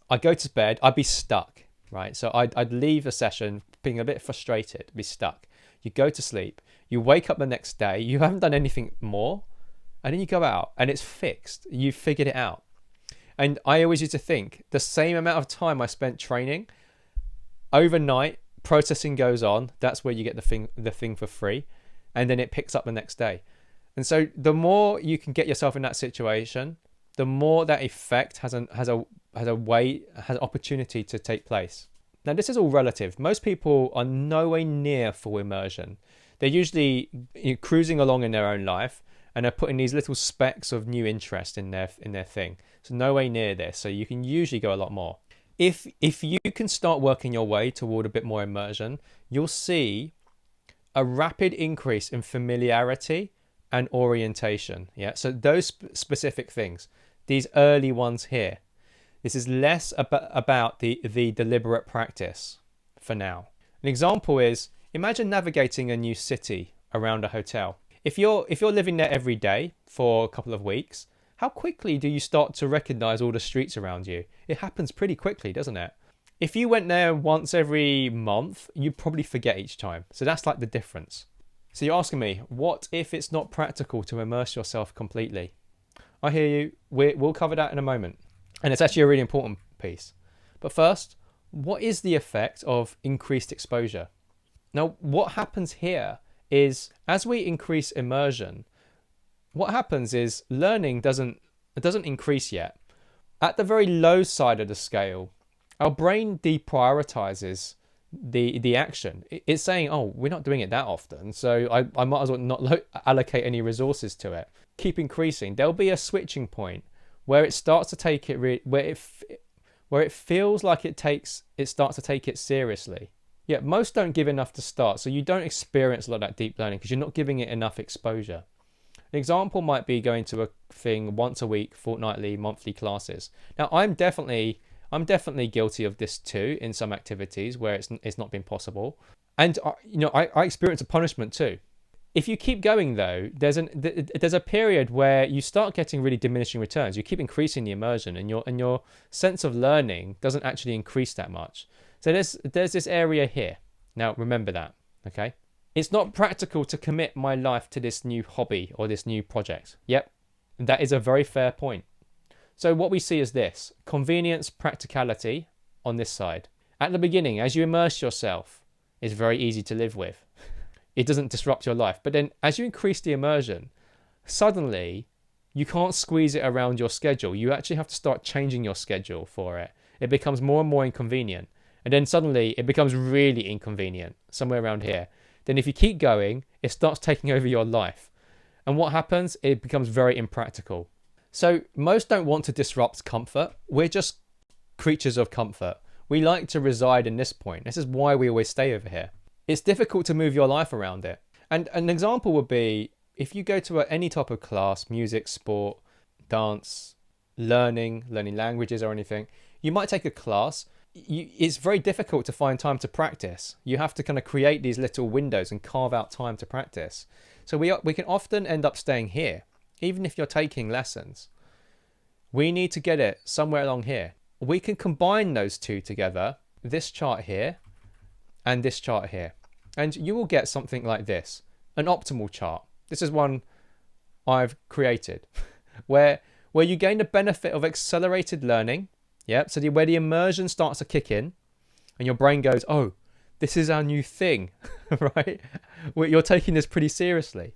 I'd go to bed, I'd be stuck, right? So I'd leave a session being a bit frustrated, be stuck. You go to sleep, you wake up the next day, you haven't done anything more, and then you go out and it's fixed. You've figured it out. And I always used to think the same amount of time I spent training, overnight, processing goes on. That's where you get the thing for free. And then it picks up the next day. And so the more you can get yourself in that situation, the more that effect has an opportunity to take place. Now, this is all relative. Most people are nowhere near full immersion. They're usually cruising along in their own life, and they're putting these little specks of new interest in their thing. So no way near this. So you can usually go a lot more. If you can start working your way toward a bit more immersion, you'll see a rapid increase in familiarity and orientation. Yeah. So those specific things, these early ones here, this is less about the deliberate practice for now. An example is, imagine navigating a new city around a hotel. If you're living there every day for a couple of weeks, how quickly do you start to recognize all the streets around you? It happens pretty quickly, doesn't it? If you went there once every month, you'd probably forget each time. So that's like the difference. So you're asking me, what if it's not practical to immerse yourself completely? I hear you. We'll cover that in a moment. And it's actually a really important piece. But first, what is the effect of increased exposure? Now, what happens here is, as we increase immersion, what happens is learning doesn't increase yet. At the very low side of the scale, our brain deprioritizes the action. It's saying, oh, we're not doing it that often, so I might as well not allocate any resources to it. Keep increasing. There'll be a switching point where it starts to take it where it feels like it starts to take it seriously. Yeah, most don't give enough to start, so you don't experience a lot of that deep learning because you're not giving it enough exposure. An example might be going to a thing once a week, fortnightly, monthly classes. Now, I'm definitely guilty of this too in some activities where it's not been possible, and I experience a punishment too. If you keep going though, there's a period where you start getting really diminishing returns. You keep increasing the immersion, and your sense of learning doesn't actually increase that much. So there's this area here. Now remember that, okay? It's not practical to commit my life to this new hobby or this new project. Yep, that is a very fair point. So what we see is this: convenience, practicality on this side. At the beginning, as you immerse yourself, it's very easy to live with. It doesn't disrupt your life. But then as you increase the immersion, suddenly you can't squeeze it around your schedule. You actually have to start changing your schedule for it. It becomes more and more inconvenient. And then suddenly it becomes really inconvenient, somewhere around here. Then if you keep going, it starts taking over your life. And what happens? It becomes very impractical. So most don't want to disrupt comfort. We're just creatures of comfort. We like to reside in this point. This is why we always stay over here. It's difficult to move your life around it. And an example would be, if you go to any type of class, music, sport, dance, learning languages or anything, you might take a class. It's very difficult to find time to practice. You have to kind of create these little windows and carve out time to practice. So we can often end up staying here, even if you're taking lessons. We need to get it somewhere along here. We can combine those two together, this chart here and this chart here, and you will get something like this, an optimal chart. This is one I've created where you gain the benefit of accelerated learning. Yep. So where the immersion starts to kick in and your brain goes, oh, this is our new thing, right? You're taking this pretty seriously,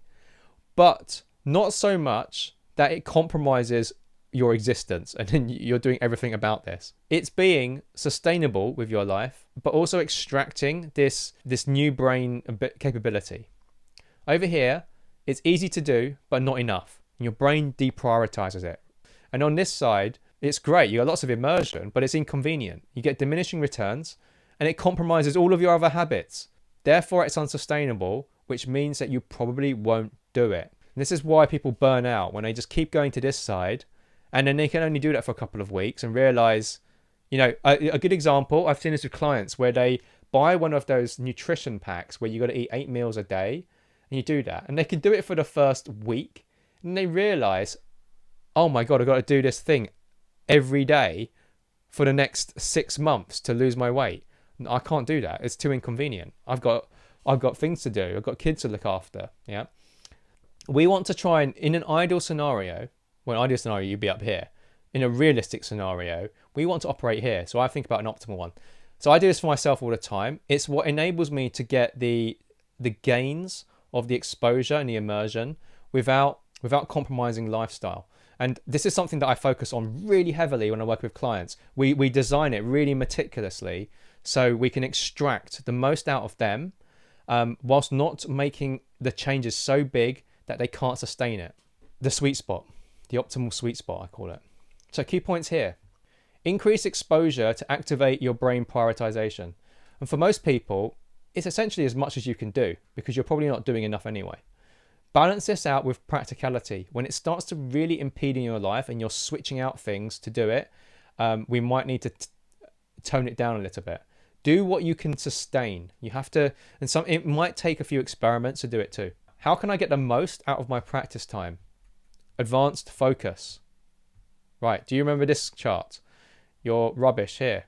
but not so much that it compromises your existence and then you're doing everything about this. It's being sustainable with your life, but also extracting this new brain capability. Over here, it's easy to do, but not enough. And your brain deprioritizes it. And on this side, it's great. You got lots of immersion, but it's inconvenient. You get diminishing returns and it compromises all of your other habits. Therefore, it's unsustainable, which means that you probably won't do it. And this is why people burn out when they just keep going to this side and then they can only do that for a couple of weeks and realize, a good example, I've seen this with clients where they buy one of those nutrition packs where you got to eat 8 meals a day and you do that. And they can do it for the first week and they realize, oh my God, I've got to do this thing every day for the next 6 months to lose my weight. I can't do that. It's too inconvenient. I've got things to do. I've got kids to look after. Yeah. We want to try and, in an ideal scenario, you'd be up here. In a realistic scenario, we want to operate here. So I think about an optimal one. So I do this for myself all the time. It's what enables me to get the gains of the exposure and the immersion without compromising lifestyle. And this is something that I focus on really heavily when I work with clients. We design it really meticulously so we can extract the most out of them whilst not making the changes so big that they can't sustain it. The sweet spot, the optimal sweet spot, I call it. So key points here. Increase exposure to activate your brain prioritization. And for most people, it's essentially as much as you can do because you're probably not doing enough anyway. Balance this out with practicality. When it starts to really impede in your life and you're switching out things to do it, we might need to tone it down a little bit. Do what you can sustain. You have to, and it might take a few experiments to do it too. How can I get the most out of my practice time? Advanced focus. Right, do you remember this chart? You're rubbish here.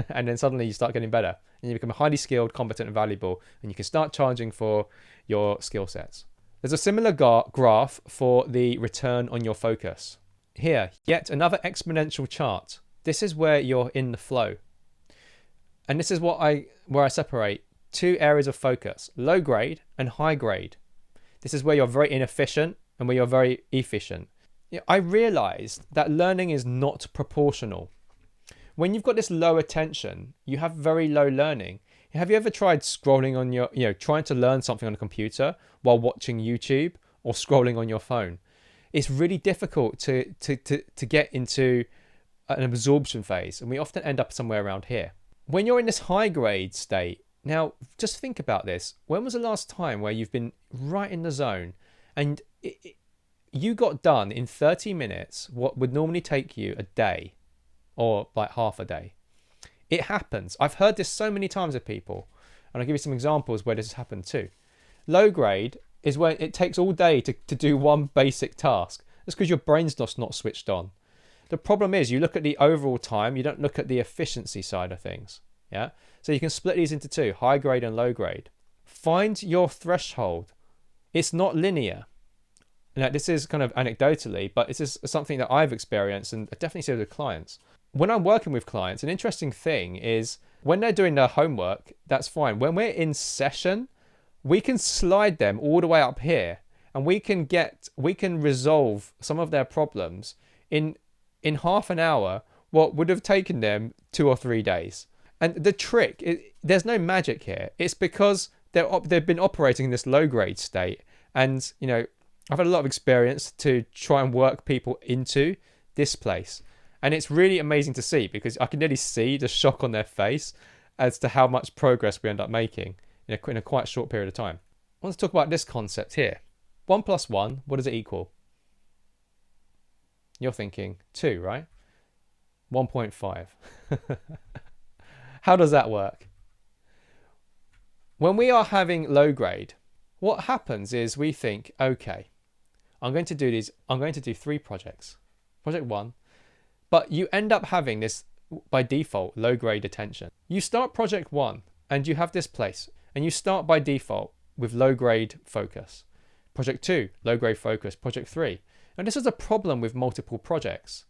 And then suddenly you start getting better. And you become highly skilled, competent, and valuable. And you can start charging for your skill sets. There's a similar graph for the return on your focus. Here, yet another exponential chart. This is where you're in the flow. And this is where I separate two areas of focus, low grade and high grade. This is where you're very inefficient and where you're very efficient. I realized that learning is not proportional. When you've got this low attention, you have very low learning. Have you ever tried scrolling on your, trying to learn something on a computer while watching YouTube or scrolling on your phone? It's really difficult to get into an absorption phase, and we often end up somewhere around here. When you're in this high grade state, now just think about this. When was the last time where you've been right in the zone and you got done in 30 minutes what would normally take you a day or like half a day? It happens. I've heard this so many times with people, and I'll give you some examples where this has happened too. Low grade is when it takes all day to do one basic task. That's because your brain's just not switched on. The problem is you look at the overall time, you don't look at the efficiency side of things. Yeah. So you can split these into two, high grade and low grade. Find your threshold. It's not linear. Now, this is kind of anecdotally, but this is something that I've experienced and I definitely see with clients. When I'm working with clients, an interesting thing is when they're doing their homework, that's fine. When we're in session, we can slide them all the way up here and we can resolve some of their problems in half an hour, what would have taken them 2 or 3 days. And the trick, there's no magic here. It's because they've been operating in this low grade state. And, I've had a lot of experience to try and work people into this place. And it's really amazing to see because I can nearly see the shock on their face as to how much progress we end up making in a quite short period of time. I want to talk about this concept here. 1 plus 1, what does it equal? You're thinking 2, right? 1.5. How does that work? When we are having low grade, what happens is we think, okay, I'm going to do 3 projects. Project 1. But you end up having this, by default, low grade attention. You start project 1 and you have this place and you start by default with low grade focus. Project 2, low grade focus. Project 3. Now this is a problem with multiple projects.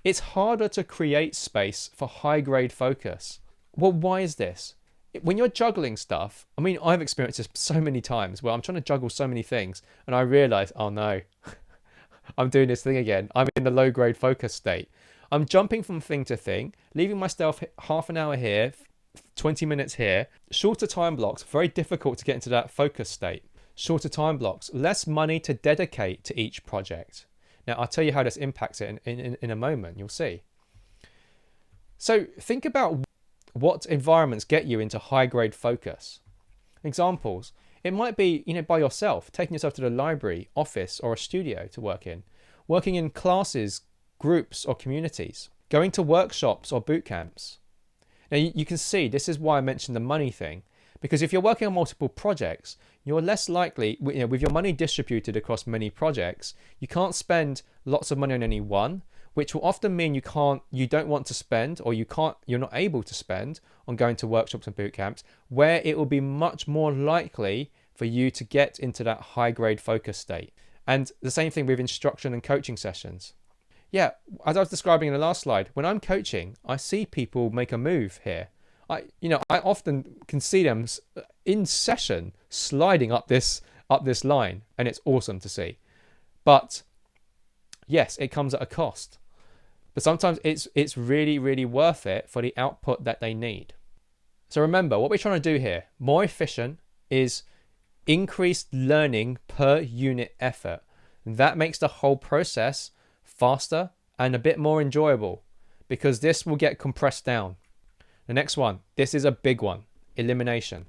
It's harder to create space for high grade focus. Well, why is this? When you're juggling stuff, I've experienced this so many times where I'm trying to juggle so many things and I realize, oh no, I'm doing this thing again. I'm in the low grade focus state. I'm jumping from thing to thing, leaving myself half an hour here, 20 minutes here. Shorter time blocks, very difficult to get into that focus state. Shorter time blocks, less money to dedicate to each project. Now, I'll tell you how this impacts it in a moment. You'll see. So think about what environments get you into high grade focus. Examples. It might be, by yourself, taking yourself to the library, office, or a studio to work in. Working in classes, groups, or communities. Going to workshops or boot camps. Now, you can see this is why I mentioned the money thing. Because if you're working on multiple projects, you're less likely, with your money distributed across many projects, you can't spend lots of money on any one, which will often mean you don't want to spend, or you're not able to spend on going to workshops and boot camps, where it will be much more likely for you to get into that high grade focus state. And the same thing with instruction and coaching sessions. Yeah, as I was describing in the last slide, when I'm coaching, I see people make a move here. I often can see them in session sliding up this line, and it's awesome to see. But yes, it comes at a cost. But sometimes it's really, really worth it for the output that they need. So remember, what we're trying to do here, more efficient, is increased learning per unit effort. That makes the whole process faster and a bit more enjoyable because this will get compressed down. The next one, this is a big one, elimination.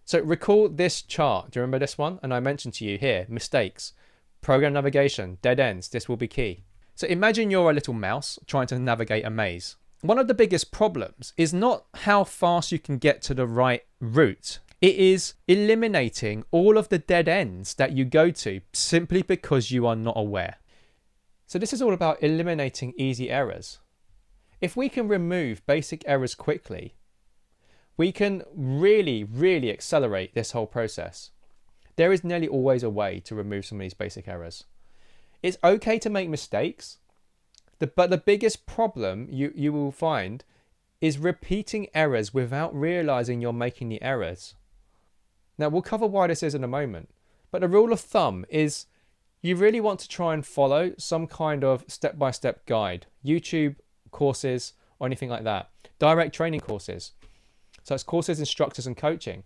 So recall this chart. Do you remember this one? And I mentioned to you here, mistakes, program navigation, dead ends. This will be key. So imagine you're a little mouse trying to navigate a maze. One of the biggest problems is not how fast you can get to the right route. It is eliminating all of the dead ends that you go to simply because you are not aware. So this is all about eliminating easy errors. If we can remove basic errors quickly, we can really accelerate this whole process. There is nearly always a way to remove some of these basic errors. It's okay to make mistakes, but the biggest problem you will find is repeating errors without realizing you're making the errors. Now, we'll cover why this is in a moment, but the rule of thumb is you really want to try and follow some kind of step-by-step guide, YouTube courses or anything like that, direct training courses. So it's courses, instructors and coaching.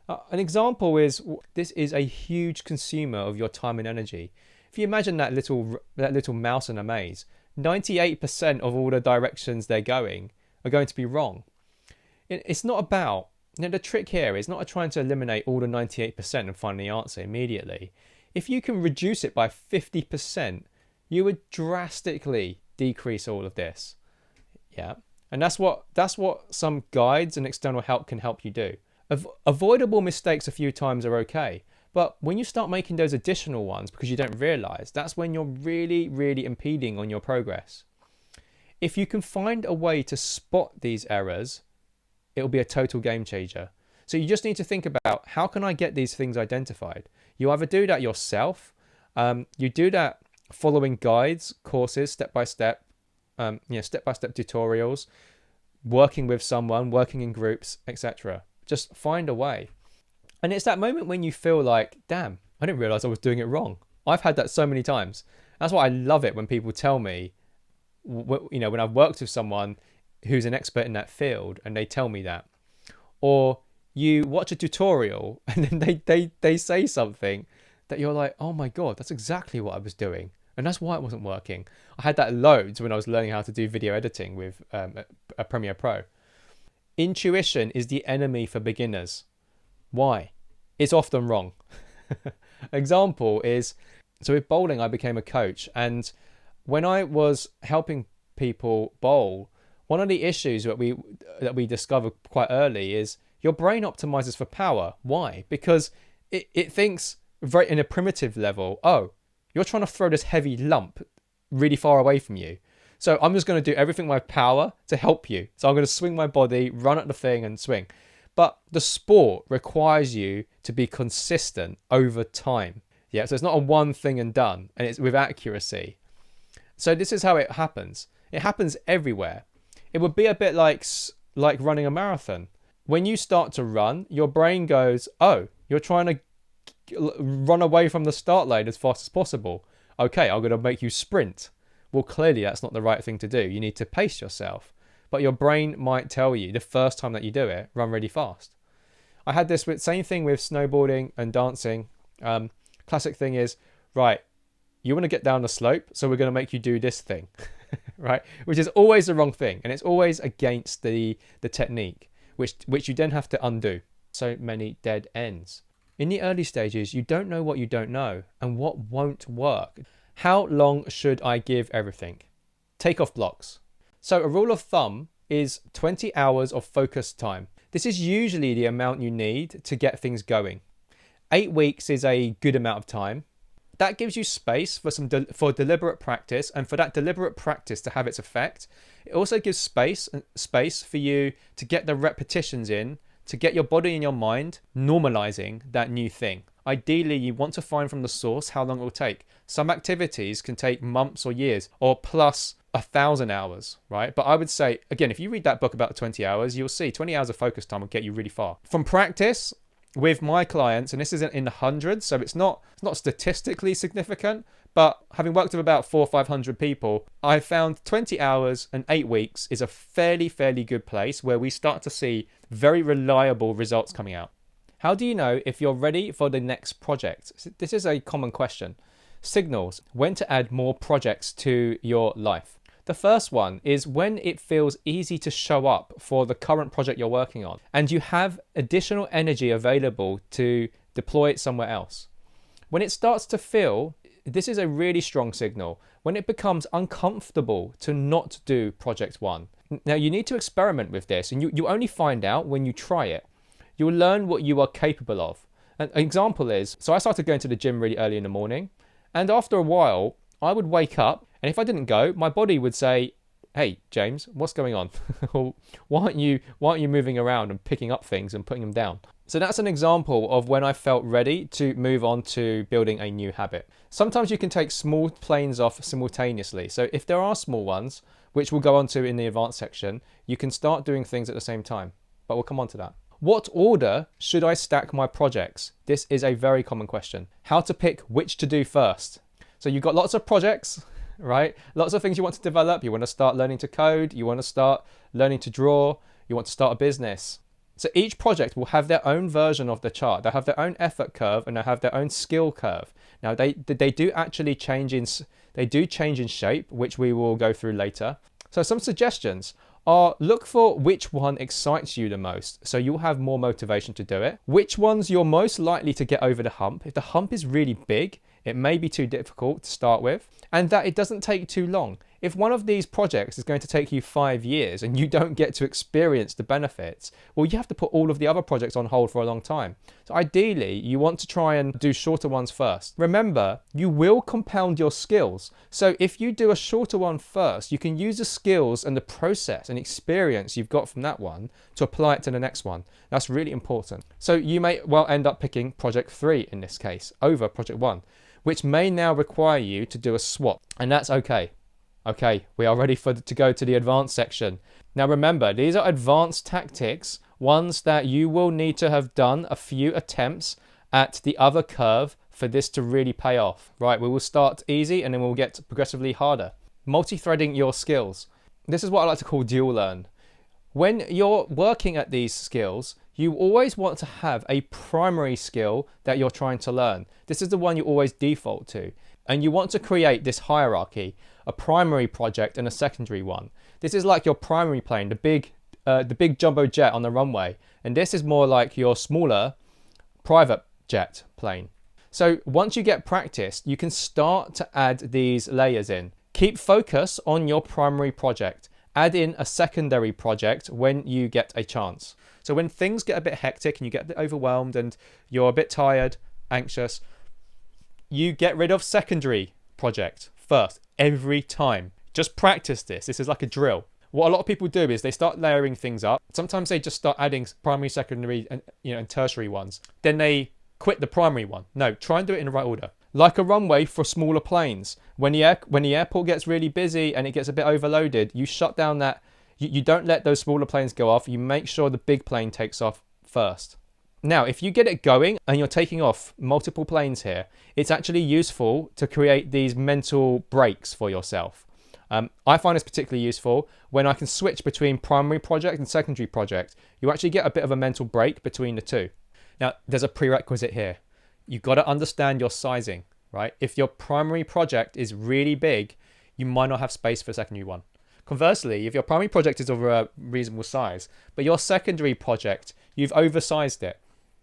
An example is this is a huge consumer of your time and energy. If you imagine that little mouse in a maze, 98% of all the directions they're going are going to be wrong. It's not about, the trick here is not trying to eliminate all the 98% and find the answer immediately. If you can reduce it by 50%, you would drastically decrease all of this. Yeah. And that's what some guides and external help can help you do. Avoidable mistakes a few times are okay. But when you start making those additional ones because you don't realize, that's when you're really impeding on your progress. If you can find a way to spot these errors, it'll be a total game changer. So you just need to think about, how can I get these things identified? You either do that yourself, you do that following guides, courses, step-by-step tutorials, working with someone, working in groups, etc. Just find a way. And it's that moment when you feel like, damn, I didn't realize I was doing it wrong. I've had that so many times. That's why I love it when people tell me, when I've worked with someone who's an expert in that field and they tell me that. Or you watch a tutorial and then they say something that you're like, oh my God, that's exactly what I was doing. And that's why it wasn't working. I had that loads when I was learning how to do video editing with a Premiere Pro. Intuition is the enemy for beginners. Why? It's often wrong. Example is, so with bowling, I became a coach. And when I was helping people bowl, one of the issues that we discovered quite early is your brain optimizes for power. Why? Because it thinks very in a primitive level, oh, you're trying to throw this heavy lump really far away from you. So I'm just going to do everything in my power to help you. So I'm going to swing my body, run at the thing and swing. But the sport requires you to be consistent over time. Yeah, so it's not a one thing and done, and it's with accuracy. So this is how it happens. It happens everywhere. It would be a bit like running a marathon. When you start to run, your brain goes, oh, you're trying to run away from the start line as fast as possible. Okay, I'm going to make you sprint. Well, clearly that's not the right thing to do. You need to pace yourself. But your brain might tell you the first time that you do it, run really fast. I had this same thing with snowboarding and dancing. Classic thing is, right, you want to get down the slope, so we're going to make you do this thing, right? Which is always the wrong thing. And it's always against the technique, which you then have to undo. So many dead ends. In the early stages, you don't know what you don't know and what won't work. How long should I give everything? Take-off blocks. So a rule of thumb is 20 hours of focused time. This is usually the amount you need to get things going. 8 weeks is a good amount of time. That gives you space for deliberate practice, and for that deliberate practice to have its effect. It also gives space for you to get the repetitions in, to get your body and your mind normalizing that new thing. Ideally, you want to find from the source how long it will take. Some activities can take months or years, or plus 1,000 hours, right? But I would say, again, if you read that book about 20 hours, you'll see 20 hours of focus time will get you really far. From practice with my clients, and this isn't in the hundreds, so it's not statistically significant, but having worked with about 400 or 500 people, I found 20 hours and 8 weeks is a fairly good place where we start to see very reliable results coming out. How do you know if you're ready for the next project? This is a common question. Signals when to add more projects to your life. The first one is when it feels easy to show up for the current project you're working on and you have additional energy available to deploy it somewhere else. When it starts to feel, this is a really strong signal, when it becomes uncomfortable to not do project one. Now you need to experiment with this, and you only find out when you try it. You'll learn what you are capable of. An example is, so I started going to the gym really early in the morning, and after a while, I would wake up, and if I didn't go, my body would say, "Hey, James, what's going on? Why aren't you moving around and picking up things and putting them down?" So that's an example of when I felt ready to move on to building a new habit. Sometimes you can take small planes off simultaneously. So if there are small ones, which we'll go on to in the advanced section, you can start doing things at the same time. But we'll come on to that. What order should I stack my projects? This is a very common question. How to pick which to do first. So you've got lots of projects, right? Lots of things you want to develop. You want to start learning to code. You want to start learning to draw. You want to start a business. So each project will have their own version of the chart. They'll have their own effort curve and they'll have their own skill curve. Now they do actually change in shape, which we will go through later. So some suggestions are: look for which one excites you the most, so you'll have more motivation to do it. Which ones you're most likely to get over the hump. If the hump is really big, it may be too difficult to start with, and that it doesn't take too long. If one of these projects is going to take you 5 years and you don't get to experience the benefits, well, you have to put all of the other projects on hold for a long time. So ideally, you want to try and do shorter ones first. Remember, you will compound your skills. So if you do a shorter one first, you can use the skills and the process and experience you've got from that one to apply it to the next one. That's really important. So you may well end up picking project 3 in this case over project 1, which may now require you to do a swap, and that's okay. Okay, we are ready to go to the advanced section. Now remember, these are advanced tactics, ones that you will need to have done a few attempts at the other curve for this to really pay off. Right, we will start easy and then we'll get progressively harder. Multi-threading your skills. This is what I like to call dual learn. When you're working at these skills, you always want to have a primary skill that you're trying to learn. This is the one you always default to. And you want to create this hierarchy, a primary project and a secondary one. This is like your primary plane, the big jumbo jet on the runway. And this is more like your smaller private jet plane. So once you get practice, you can start to add these layers in. Keep focus on your primary project. Add in a secondary project when you get a chance. So when things get a bit hectic and you get a bit overwhelmed and you're a bit tired, anxious, you get rid of secondary project first every time. Just practice this. This is like a drill. What a lot of people do is they start layering things up. Sometimes they just start adding primary, secondary, and tertiary ones. Then they quit the primary one. No, try and do it in the right order. Like a runway for smaller planes. When the airport gets really busy and it gets a bit overloaded, you shut down that. You don't let those smaller planes go off. You make sure the big plane takes off first. Now, if you get it going and you're taking off multiple planes here, it's actually useful to create these mental breaks for yourself. I find this particularly useful when I can switch between primary project and secondary project. You actually get a bit of a mental break between the two. Now, there's a prerequisite here. You've got to understand your sizing, right? If your primary project is really big, you might not have space for a secondary one. Conversely, if your primary project is of a reasonable size, but your secondary project, you've oversized it.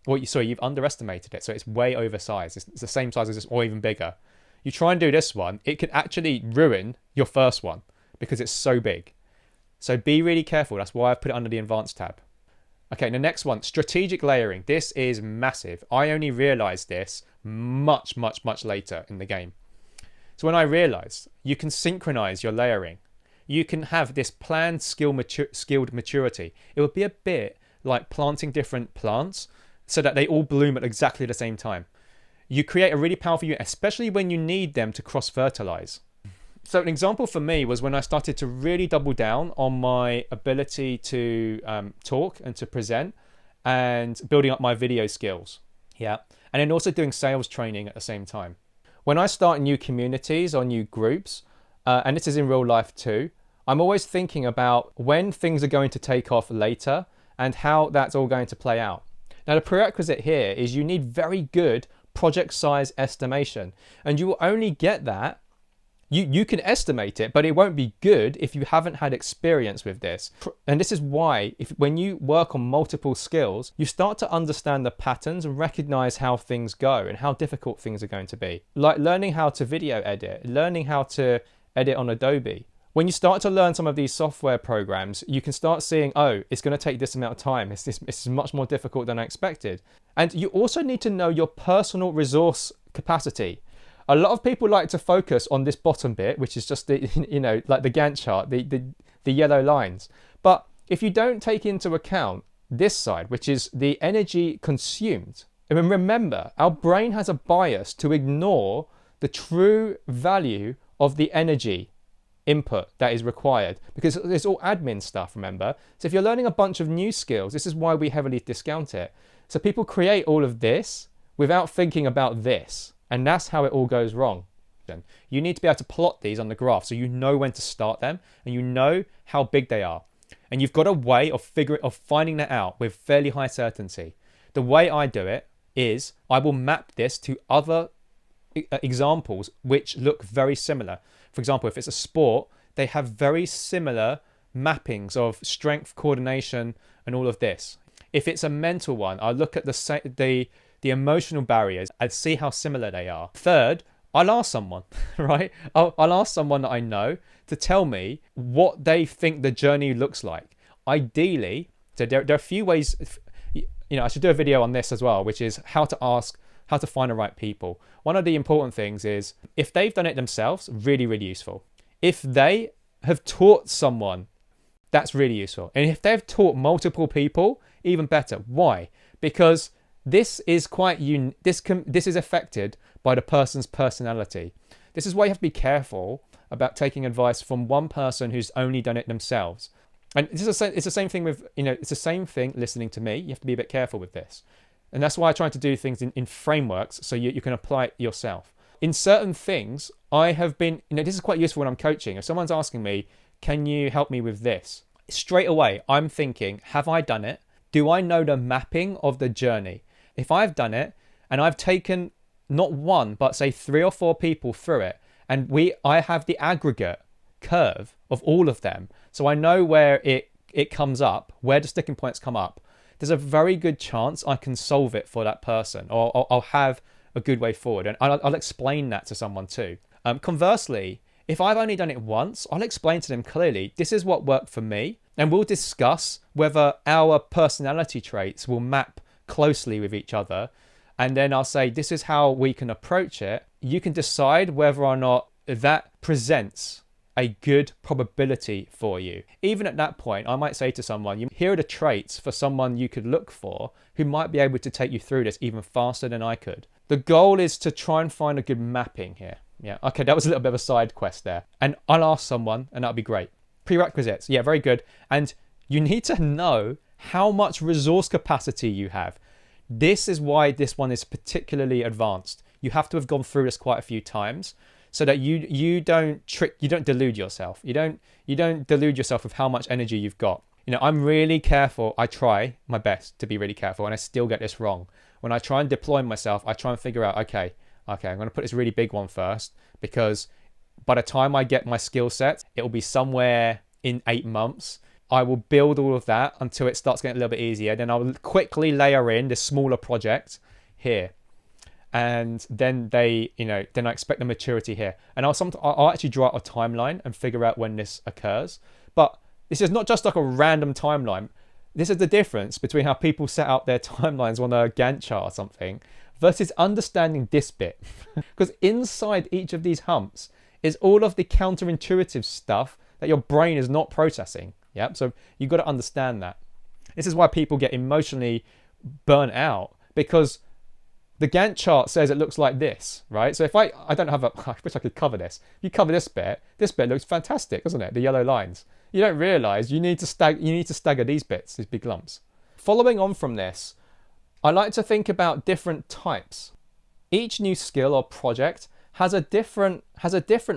You've underestimated it, so it's way oversized. It's the same size as this, or even bigger. You try and do this one, it could actually ruin your first one because it's so big. So be really careful. That's why I've put it under the advanced tab. Okay, the next one, strategic layering. This is massive. I only realized this much later in the game. So when I realized you can synchronize your layering, you can have this planned skilled maturity. It would be a bit like planting different plants so that they all bloom at exactly the same time. You create a really powerful unit, especially when you need them to cross-fertilize. So an example for me was when I started to really double down on my ability to talk and to present and building up my video skills. Yeah. And then also doing sales training at the same time. When I start new communities or new groups, and this is in real life too, I'm always thinking about when things are going to take off later and how that's all going to play out. Now, the prerequisite here is you need very good project size estimation, and you will only get that. You can estimate it, but it won't be good if you haven't had experience with this. And this is why when you work on multiple skills, you start to understand the patterns and recognize how things go and how difficult things are going to be. Like learning how to video edit, learning how to edit on Adobe. When you start to learn some of these software programs, you can start seeing, oh, it's going to take this amount of time. It's much more difficult than I expected. And you also need to know your personal resource capacity. A lot of people like to focus on this bottom bit, which is just the, like the Gantt chart, the yellow lines. But if you don't take into account this side, which is the energy consumed, and remember, our brain has a bias to ignore the true value of the energy input that is required, because it's all admin stuff, remember? So if you're learning a bunch of new skills, this is why we heavily discount it. So people create all of this without thinking about this. And that's how it all goes wrong. You need to be able to plot these on the graph so you know when to start them and you know how big they are. And you've got a way of finding that out with fairly high certainty. The way I do it is I will map this to other examples which look very similar. For example, if it's a sport, they have very similar mappings of strength, coordination, and all of this. If it's a mental one, I'll look at the emotional barriers and see how similar they are. Third, I'll ask someone, right? I'll ask someone that I know to tell me what they think the journey looks like. Ideally, so there are a few ways, I should do a video on this as well, which is how to find the right people. One of the important things is if they've done it themselves, really, really useful. If they have taught someone, that's really useful. And if they've taught multiple people, even better. Why? Because this is this is affected by the person's personality. This is why you have to be careful about taking advice from one person who's only done it themselves. And it's the same thing with, it's the same thing listening to me. You have to be a bit careful with this. And that's why I try to do things in frameworks so you can apply it yourself. In certain things, I have been, this is quite useful when I'm coaching. If someone's asking me, can you help me with this? Straight away, I'm thinking, have I done it? Do I know the mapping of the journey? If I've done it and I've taken not one, but say 3 or 4 people through it, and I have the aggregate curve of all of them, so I know where it comes up, where the sticking points come up, there's a very good chance I can solve it for that person, or I'll have a good way forward. And I'll explain that to someone too. Conversely, if I've only done it once, I'll explain to them clearly, this is what worked for me, and we'll discuss whether our personality traits will map closely with each other. And then I'll say, this is how we can approach it. You can decide whether or not that presents a good probability for you. Even at that point, I might say to someone, here are the traits for someone you could look for who might be able to take you through this even faster than I could. The goal is to try and find a good mapping here. Yeah, okay, that was a little bit of a side quest there. And I'll ask someone, and that'll be great. Prerequisites, yeah, very good. And you need to know how much resource capacity you have. This is why this one is particularly advanced. You have to have gone through this quite a few times so that you don't delude yourself. You don't delude yourself with how much energy you've got. I'm really careful. I try my best to be really careful, and I still get this wrong. When I try and deploy myself, I try and figure out, okay, I'm going to put this really big one first, because by the time I get my skill set, it will be somewhere in 8 months. I will build all of that until it starts getting a little bit easier. Then I'll quickly layer in this smaller project here. And then then I expect the maturity here. And I'll actually draw out a timeline and figure out when this occurs. But this is not just like a random timeline. This is the difference between how people set out their timelines on a Gantt chart or something versus understanding this bit. Because inside each of these humps is all of the counterintuitive stuff that your brain is not processing. Yeah, so you've got to understand that. This is why people get emotionally burnt out, because the Gantt chart says it looks like this, right? So if I don't have I wish I could cover this. If you cover this bit looks fantastic, doesn't it? The yellow lines. You don't realize you need to stagger these bits, these big lumps. Following on from this, I like to think about different types. Each new skill or project has a different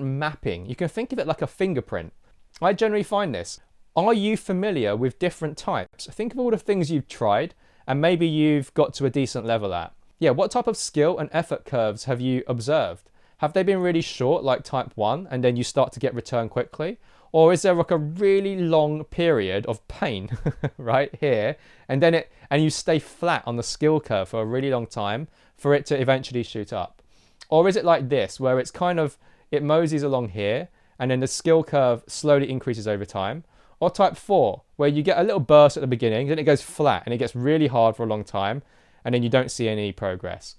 mapping. You can think of it like a fingerprint. I generally find this. Are you familiar with different types? Think of all the things you've tried and maybe you've got to a decent level at. Yeah, what type of skill and effort curves have you observed? Have they been really short, like type 1, and then you start to get return quickly? Or is there like a really long period of pain right here, and then and you stay flat on the skill curve for a really long time for it to eventually shoot up? Or is it like this, where it's kind of, it moseys along here, and then the skill curve slowly increases over time? Or type 4, where you get a little burst at the beginning, then it goes flat, and it gets really hard for a long time, and then you don't see any progress.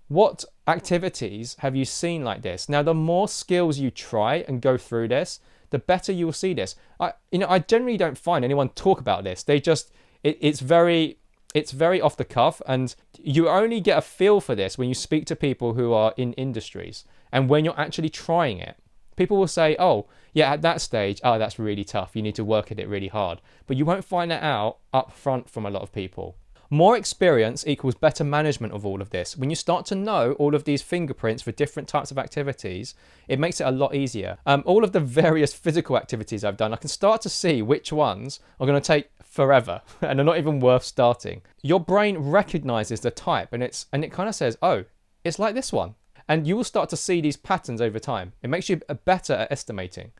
What activities have you seen like this? Now, the more skills you try and go through this, the better you will see this. I generally don't find anyone talk about this. They just, it's very off the cuff, and you only get a feel for this when you speak to people who are in industries, and when you're actually trying it. People will say, oh, yeah, at that stage, oh, that's really tough. You need to work at it really hard. But you won't find that out up front from a lot of people. More experience equals better management of all of this. When you start to know all of these fingerprints for different types of activities, it makes it a lot easier. All of the various physical activities I've done, I can start to see which ones are going to take forever and are not even worth starting. Your brain recognizes the type, and it kind of says, oh, it's like this one. And you will start to see these patterns over time. It makes you better at estimating.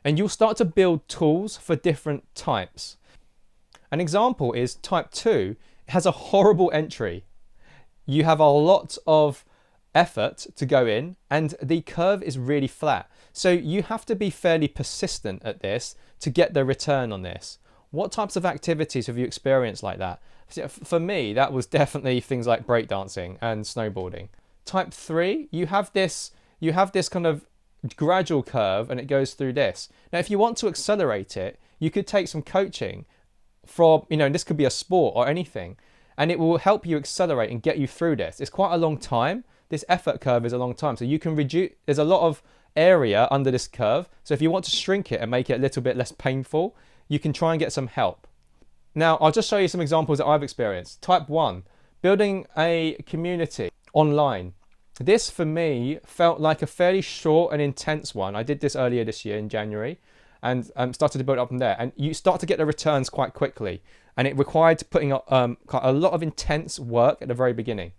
And you'll start to build tools for different types. An example is type 2 has a horrible entry. You have a lot of effort to go in, and the curve is really flat. So you have to be fairly persistent at this to get the return on this. What types of activities have you experienced like that? For me, that was definitely things like breakdancing and snowboarding. Type 3, you have this kind of gradual curve, and it goes through this. Now, if you want to accelerate it, you could take some coaching from, this could be a sport or anything, and it will help you accelerate and get you through this. It's quite a long time. This effort curve is a long time, so you can reduce, there's a lot of area under this curve, so if you want to shrink it and make it a little bit less painful, you can try and get some help. Now, I'll just show you some examples that I've experienced. Type 1, building a community online. This, for me, felt like a fairly short and intense one. I did this earlier this year in January, and started to build up from there. And you start to get the returns quite quickly. And it required putting up quite a lot of intense work at the very beginning.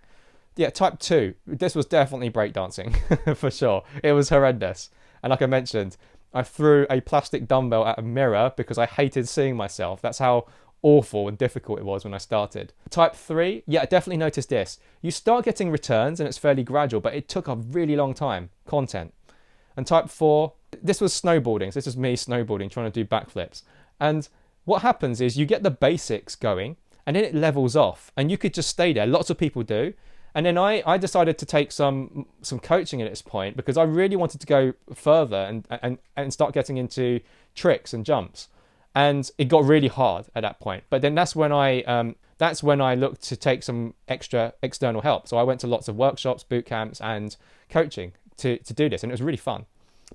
Yeah, type 2, this was definitely breakdancing, for sure. It was horrendous. And like I mentioned, I threw a plastic dumbbell at a mirror because I hated seeing myself. That's how awful and difficult it was when I started. Type 3, yeah, I definitely noticed this. You start getting returns and it's fairly gradual, but it took a really long time, content. And type 4, this was snowboarding. So this is me snowboarding, trying to do backflips. And what happens is you get the basics going, and then it levels off, and you could just stay there. Lots of people do. And then I decided to take some coaching at this point because I really wanted to go further and start getting into tricks and jumps. And it got really hard at that point. But then that's when I looked to take some extra external help. So I went to lots of workshops, boot camps, and coaching to do this. And it was really fun,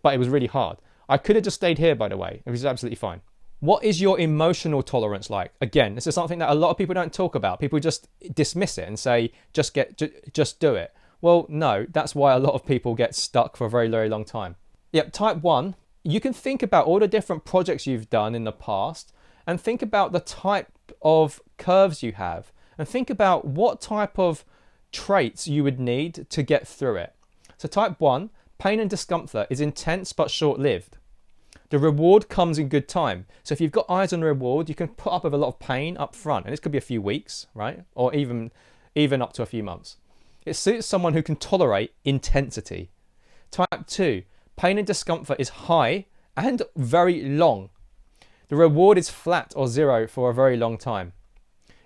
but it was really hard. I could have just stayed here, by the way. It was absolutely fine. What is your emotional tolerance like? Again, this is something that a lot of people don't talk about. People just dismiss it and say, just do it. Well, no, that's why a lot of people get stuck for a very, very long time. Yep, type 1. You can think about all the different projects you've done in the past and think about the type of curves you have and think about what type of traits you would need to get through it. So type 1, pain and discomfort is intense but short-lived. The reward comes in good time. So if you've got eyes on the reward, you can put up with a lot of pain up front. And this could be a few weeks, right? Or even up to a few months. It suits someone who can tolerate intensity. Type 2, pain and discomfort is high and very long. The reward is flat or zero for a very long time.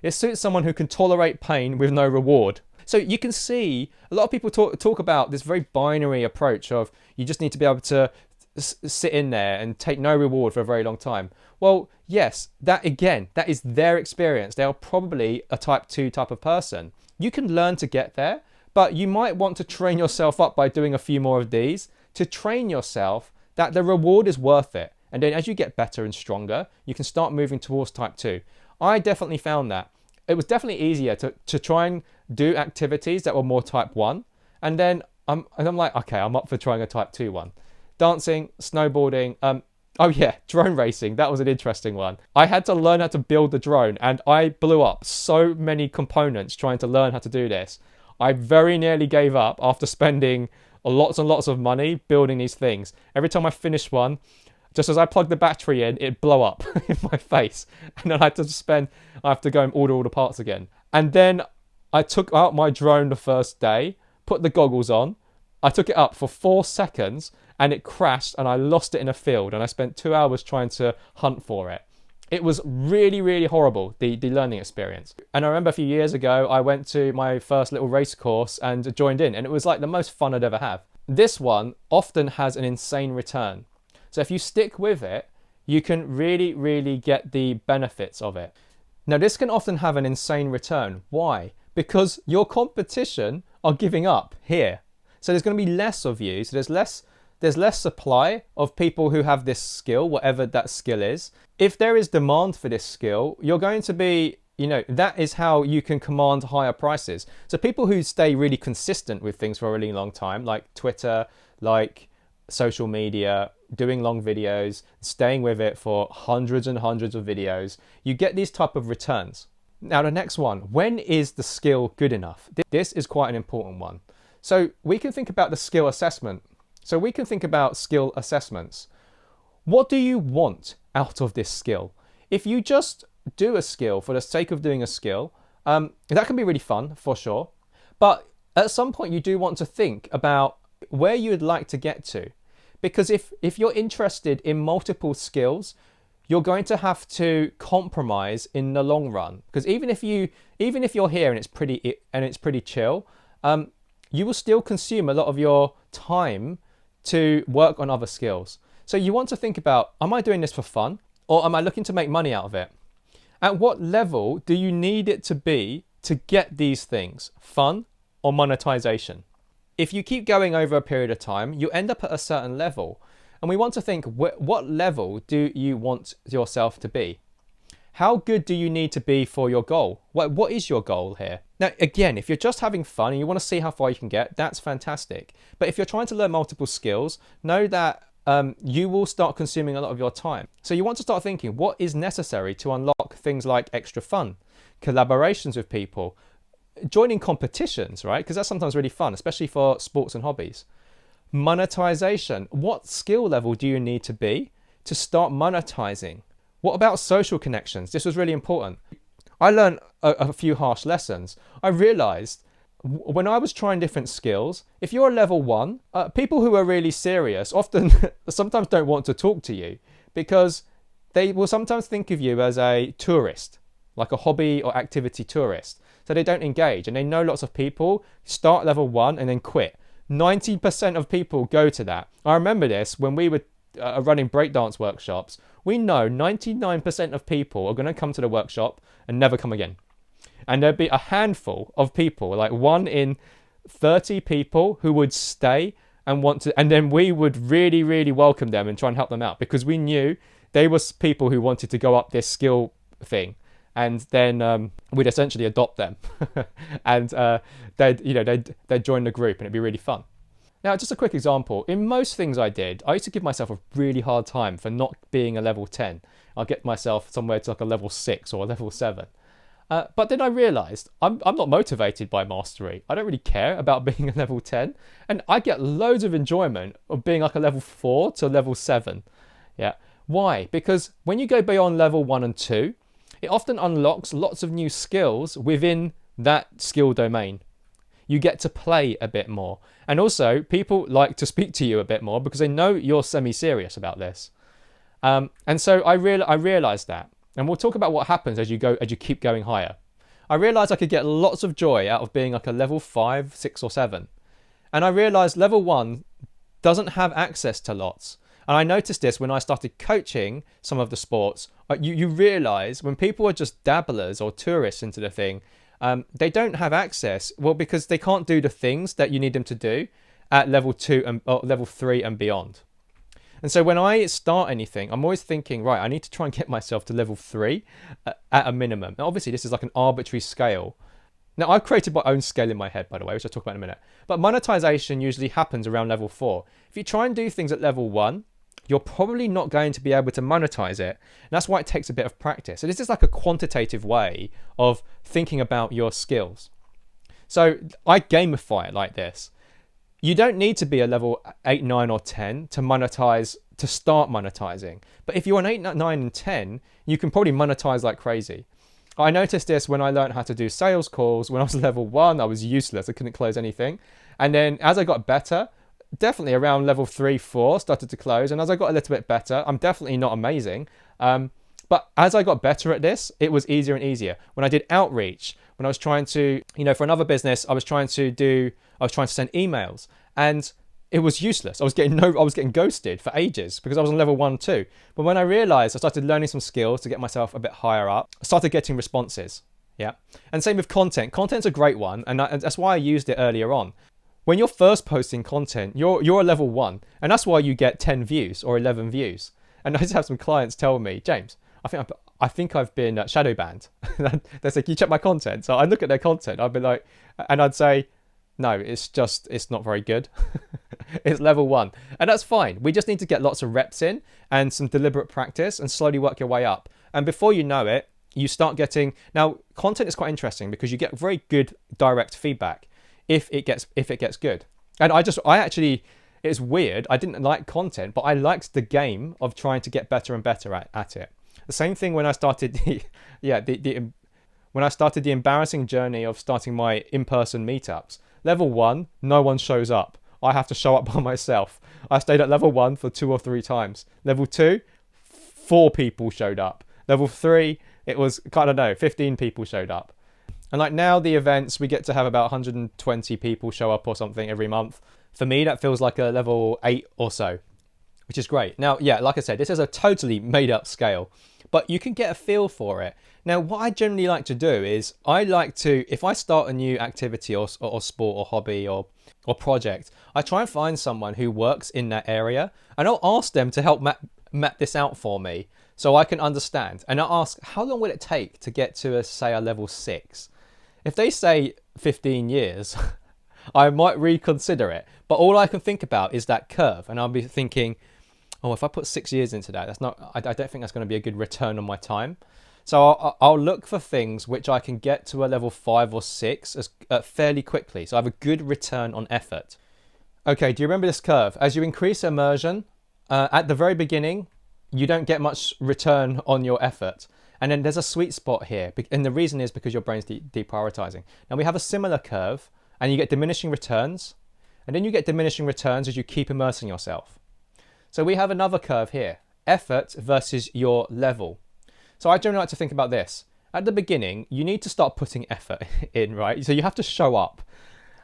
It suits someone who can tolerate pain with no reward. So you can see a lot of people talk about this very binary approach of you just need to be able to sit in there and take no reward for a very long time. Well, yes, that is their experience. They are probably a type 2 type of person. You can learn to get there, but you might want to train yourself up by doing a few more of these to train yourself that the reward is worth it. And then as you get better and stronger, you can start moving towards type 2. I definitely found that. It was definitely easier to try and do activities that were more type 1. And then I'm like, okay, I'm up for trying a type 2 one. Dancing, snowboarding, Oh yeah, drone racing. That was an interesting one. I had to learn how to build the drone, and I blew up so many components trying to learn how to do this. I very nearly gave up after spending lots and lots of money building these things. Every time I finished one, just as I plugged the battery in, it'd blow up in my face. And then I have to go and order all the parts again. And then I took out my drone the first day, put the goggles on. I took it up for 4 seconds and it crashed and I lost it in a field. And I spent 2 hours trying to hunt for it. It was really, really horrible, the learning experience. And I remember a few years ago, I went to my first little race course and joined in. And it was like the most fun I'd ever have. This one often has an insane return. So if you stick with it, you can really, really get the benefits of it. Now, this can often have an insane return. Why? Because your competition are giving up here. So there's going to be less of you. So there's less supply of people who have this skill, whatever that skill is. If there is demand for this skill, you're going to be, that is how you can command higher prices. So people who stay really consistent with things for a really long time, like Twitter, like social media, doing long videos, staying with it for hundreds and hundreds of videos, you get these type of returns. Now, the next one, when is the skill good enough? This is quite an important one. So we can think about the skill assessment. So we can think about skill assessments. What do you want out of this skill? If you just do a skill for the sake of doing a skill, that can be really fun for sure. But at some point you do want to think about where you would like to get to. Because if you're interested in multiple skills, you're going to have to compromise in the long run. Because even if you're here and it's pretty chill, you will still consume a lot of your time to work on other skills. So you want to think about, am I doing this for fun or am I looking to make money out of it? At what level do you need it to be to get these things, fun or monetization? If you keep going over a period of time, you end up at a certain level. And we want to think, what level do you want yourself to be? How good do you need to be for your goal? What is your goal here? Now, again, if you're just having fun and you want to see how far you can get, that's fantastic. But if you're trying to learn multiple skills, know that you will start consuming a lot of your time. So you want to start thinking, what is necessary to unlock things like extra fun, collaborations with people, joining competitions, right? Because that's sometimes really fun, especially for sports and hobbies. Monetization. What skill level do you need to be to start monetizing? What about social connections? This was really important. I learned a few harsh lessons. I realized when I was trying different skills, if you're a level 1, people who are really serious often sometimes don't want to talk to you because they will sometimes think of you as a tourist, like a hobby or activity tourist. So they don't engage, and they know lots of people start level 1 and then quit. 90% of people go to that. I remember this when we were running breakdance workshops. We know 99% of people are going to come to the workshop and never come again. And there'd be a handful of people, like 1 in 30 people who would stay and want to, and then we would really, really welcome them and try and help them out because we knew they were people who wanted to go up this skill thing. And then we'd essentially adopt them and they'd join the group and it'd be really fun. Now, just a quick example. In most things I did, I used to give myself a really hard time for not being a level 10. I'll get myself somewhere to like a level 6 or a level 7. But then I realized I'm not motivated by mastery. I don't really care about being a level 10. And I get loads of enjoyment of being like a level 4 to level 7. Yeah. Why? Because when you go beyond level 1 and 2, it often unlocks lots of new skills within that skill domain. You get to play a bit more. And also, people like to speak to you a bit more because they know you're semi-serious about this. And so I realized that. And we'll talk about what happens as you keep going higher. I realized I could get lots of joy out of being like a level 5, 6 or 7. And I realized level 1 doesn't have access to lots. And I noticed this when I started coaching some of the sports. You realize when people are just dabblers or tourists into the thing, they don't have access. Well, because they can't do the things that you need them to do at level 2 and level 3 and beyond. And so when I start anything, I'm always thinking, right, I need to try and get myself to level 3 at a minimum. Now, obviously, this is like an arbitrary scale. Now, I've created my own scale in my head, by the way, which I'll talk about in a minute. But monetization usually happens around level 4. If you try and do things at level 1, you're probably not going to be able to monetize it. And that's why it takes a bit of practice. So this is like a quantitative way of thinking about your skills. So I gamify it like this. You don't need to be a level 8, 9, or 10 to monetize, to start monetizing. But if you're an 8, 9, and 10, you can probably monetize like crazy. I noticed this when I learned how to do sales calls. When I was level 1, I was useless. I couldn't close anything. And then as I got better, definitely around level 3, 4, started to close. And as I got a little bit better, I'm definitely not amazing. But as I got better at this, it was easier and easier. When I did outreach, when I was trying to, for another business, I was trying to send emails, and it was useless. I was getting ghosted for ages because I was on level 1, 2. But when I realized, I started learning some skills to get myself a bit higher up, I started getting responses. Yeah. And same with content. Content's a great one. And that's why I used it earlier on. When you're first posting content, you're a level 1, and that's why you get 10 views or 11 views. And I just have some clients tell me, James, I think I've been shadow banned. They're like, you check my content. So I look at their content, I'd be like, and I'd say, no, it's not very good. It's level 1. And that's fine. We just need to get lots of reps in and some deliberate practice and slowly work your way up. And before you know it, you start getting, now content is quite interesting because you get very good direct feedback if it gets good. And I actually, it's weird. I didn't like content, but I liked the game of trying to get better and better at it. The same thing when I started when I started the embarrassing journey of starting my in-person meetups. Level 1, no one shows up. I have to show up by myself. I stayed at level 1 for 2 or 3 times. Level 2, 4 people showed up. Level 3, it was, I don't know, 15 people showed up. And like now the events, we get to have about 120 people show up or something every month. For me, that feels like a level 8 or so, which is great. Now, yeah, like I said, this is a totally made up scale, but you can get a feel for it. Now, what I generally like to do is I like to, if I start a new activity or sport or hobby or project, I try and find someone who works in that area, and I'll ask them to help map this out for me so I can understand. And I'll ask, how long will it take to get to, say, a level 6? If they say 15 years, I might reconsider it. But all I can think about is that curve. And I'll be thinking, oh, if I put 6 years into that, I don't think that's going to be a good return on my time. So I'll look for things which I can get to a level 5 or 6 fairly quickly. So I have a good return on effort. Okay, do you remember this curve? As you increase immersion, at the very beginning, you don't get much return on your effort. And then there's a sweet spot here. And the reason is because your brain's deprioritizing. Now we have a similar curve, and you get diminishing returns. And then you get diminishing returns as you keep immersing yourself. So we have another curve here, effort versus your level. So I generally like to think about this. At the beginning, you need to start putting effort in, right? So you have to show up.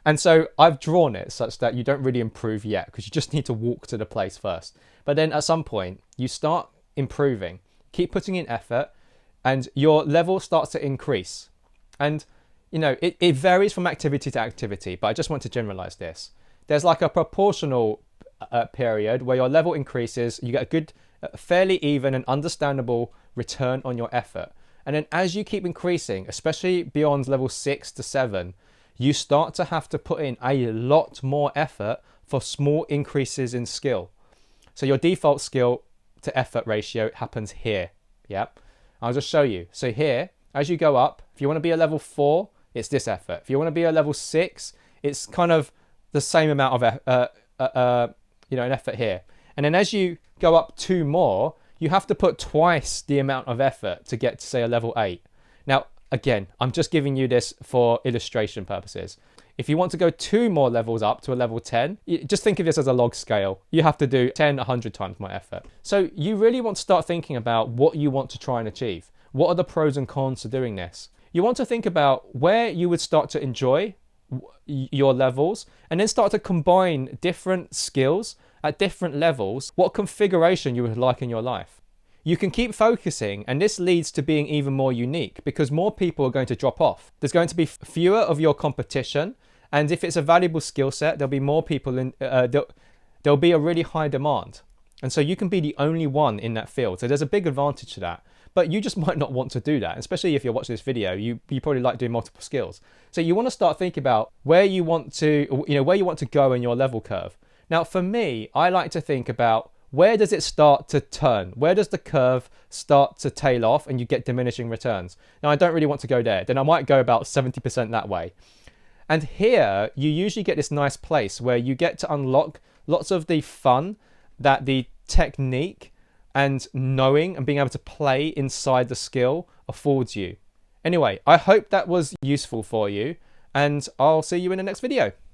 And so I've drawn it such that you don't really improve yet because you just need to walk to the place first. But then at some point, you start improving, keep putting in effort, and your level starts to increase. And, it varies from activity to activity, but I just want to generalize this. There's like a proportional period where your level increases, you get a good, fairly even and understandable return on your effort. And then as you keep increasing, especially beyond level 6 to 7, you start to have to put in a lot more effort for small increases in skill. So your default skill to effort ratio happens here. Yep. I'll just show you. So here, as you go up, if you want to be a level 4, it's this effort. If you want to be a level 6, it's kind of the same amount of an effort here. And then as you go up 2 more, you have to put twice the amount of effort to get to, say, a level 8. Now, again, I'm just giving you this for illustration purposes. If you want to go 2 more levels up to a level 10, just think of this as a log scale. You have to do 10, 100 times my effort. So you really want to start thinking about what you want to try and achieve. What are the pros and cons to doing this? You want to think about where you would start to enjoy your levels and then start to combine different skills at different levels, what configuration you would like in your life. You can keep focusing, and this leads to being even more unique because more people are going to drop off. There's going to be fewer of your competition, and if it's a valuable skill set, there'll be more people in. There'll be a really high demand, and so you can be the only one in that field. So there's a big advantage to that. But you just might not want to do that, especially if you're watching this video. You probably like doing multiple skills. So you want to start thinking about where you want to go in your level curve. Now, for me, I like to think about where does it start to turn? Where does the curve start to tail off and you get diminishing returns? Now, I don't really want to go there. Then I might go about 70% that way. And here, you usually get this nice place where you get to unlock lots of the fun that the technique and knowing and being able to play inside the skill affords you. Anyway, I hope that was useful for you, and I'll see you in the next video.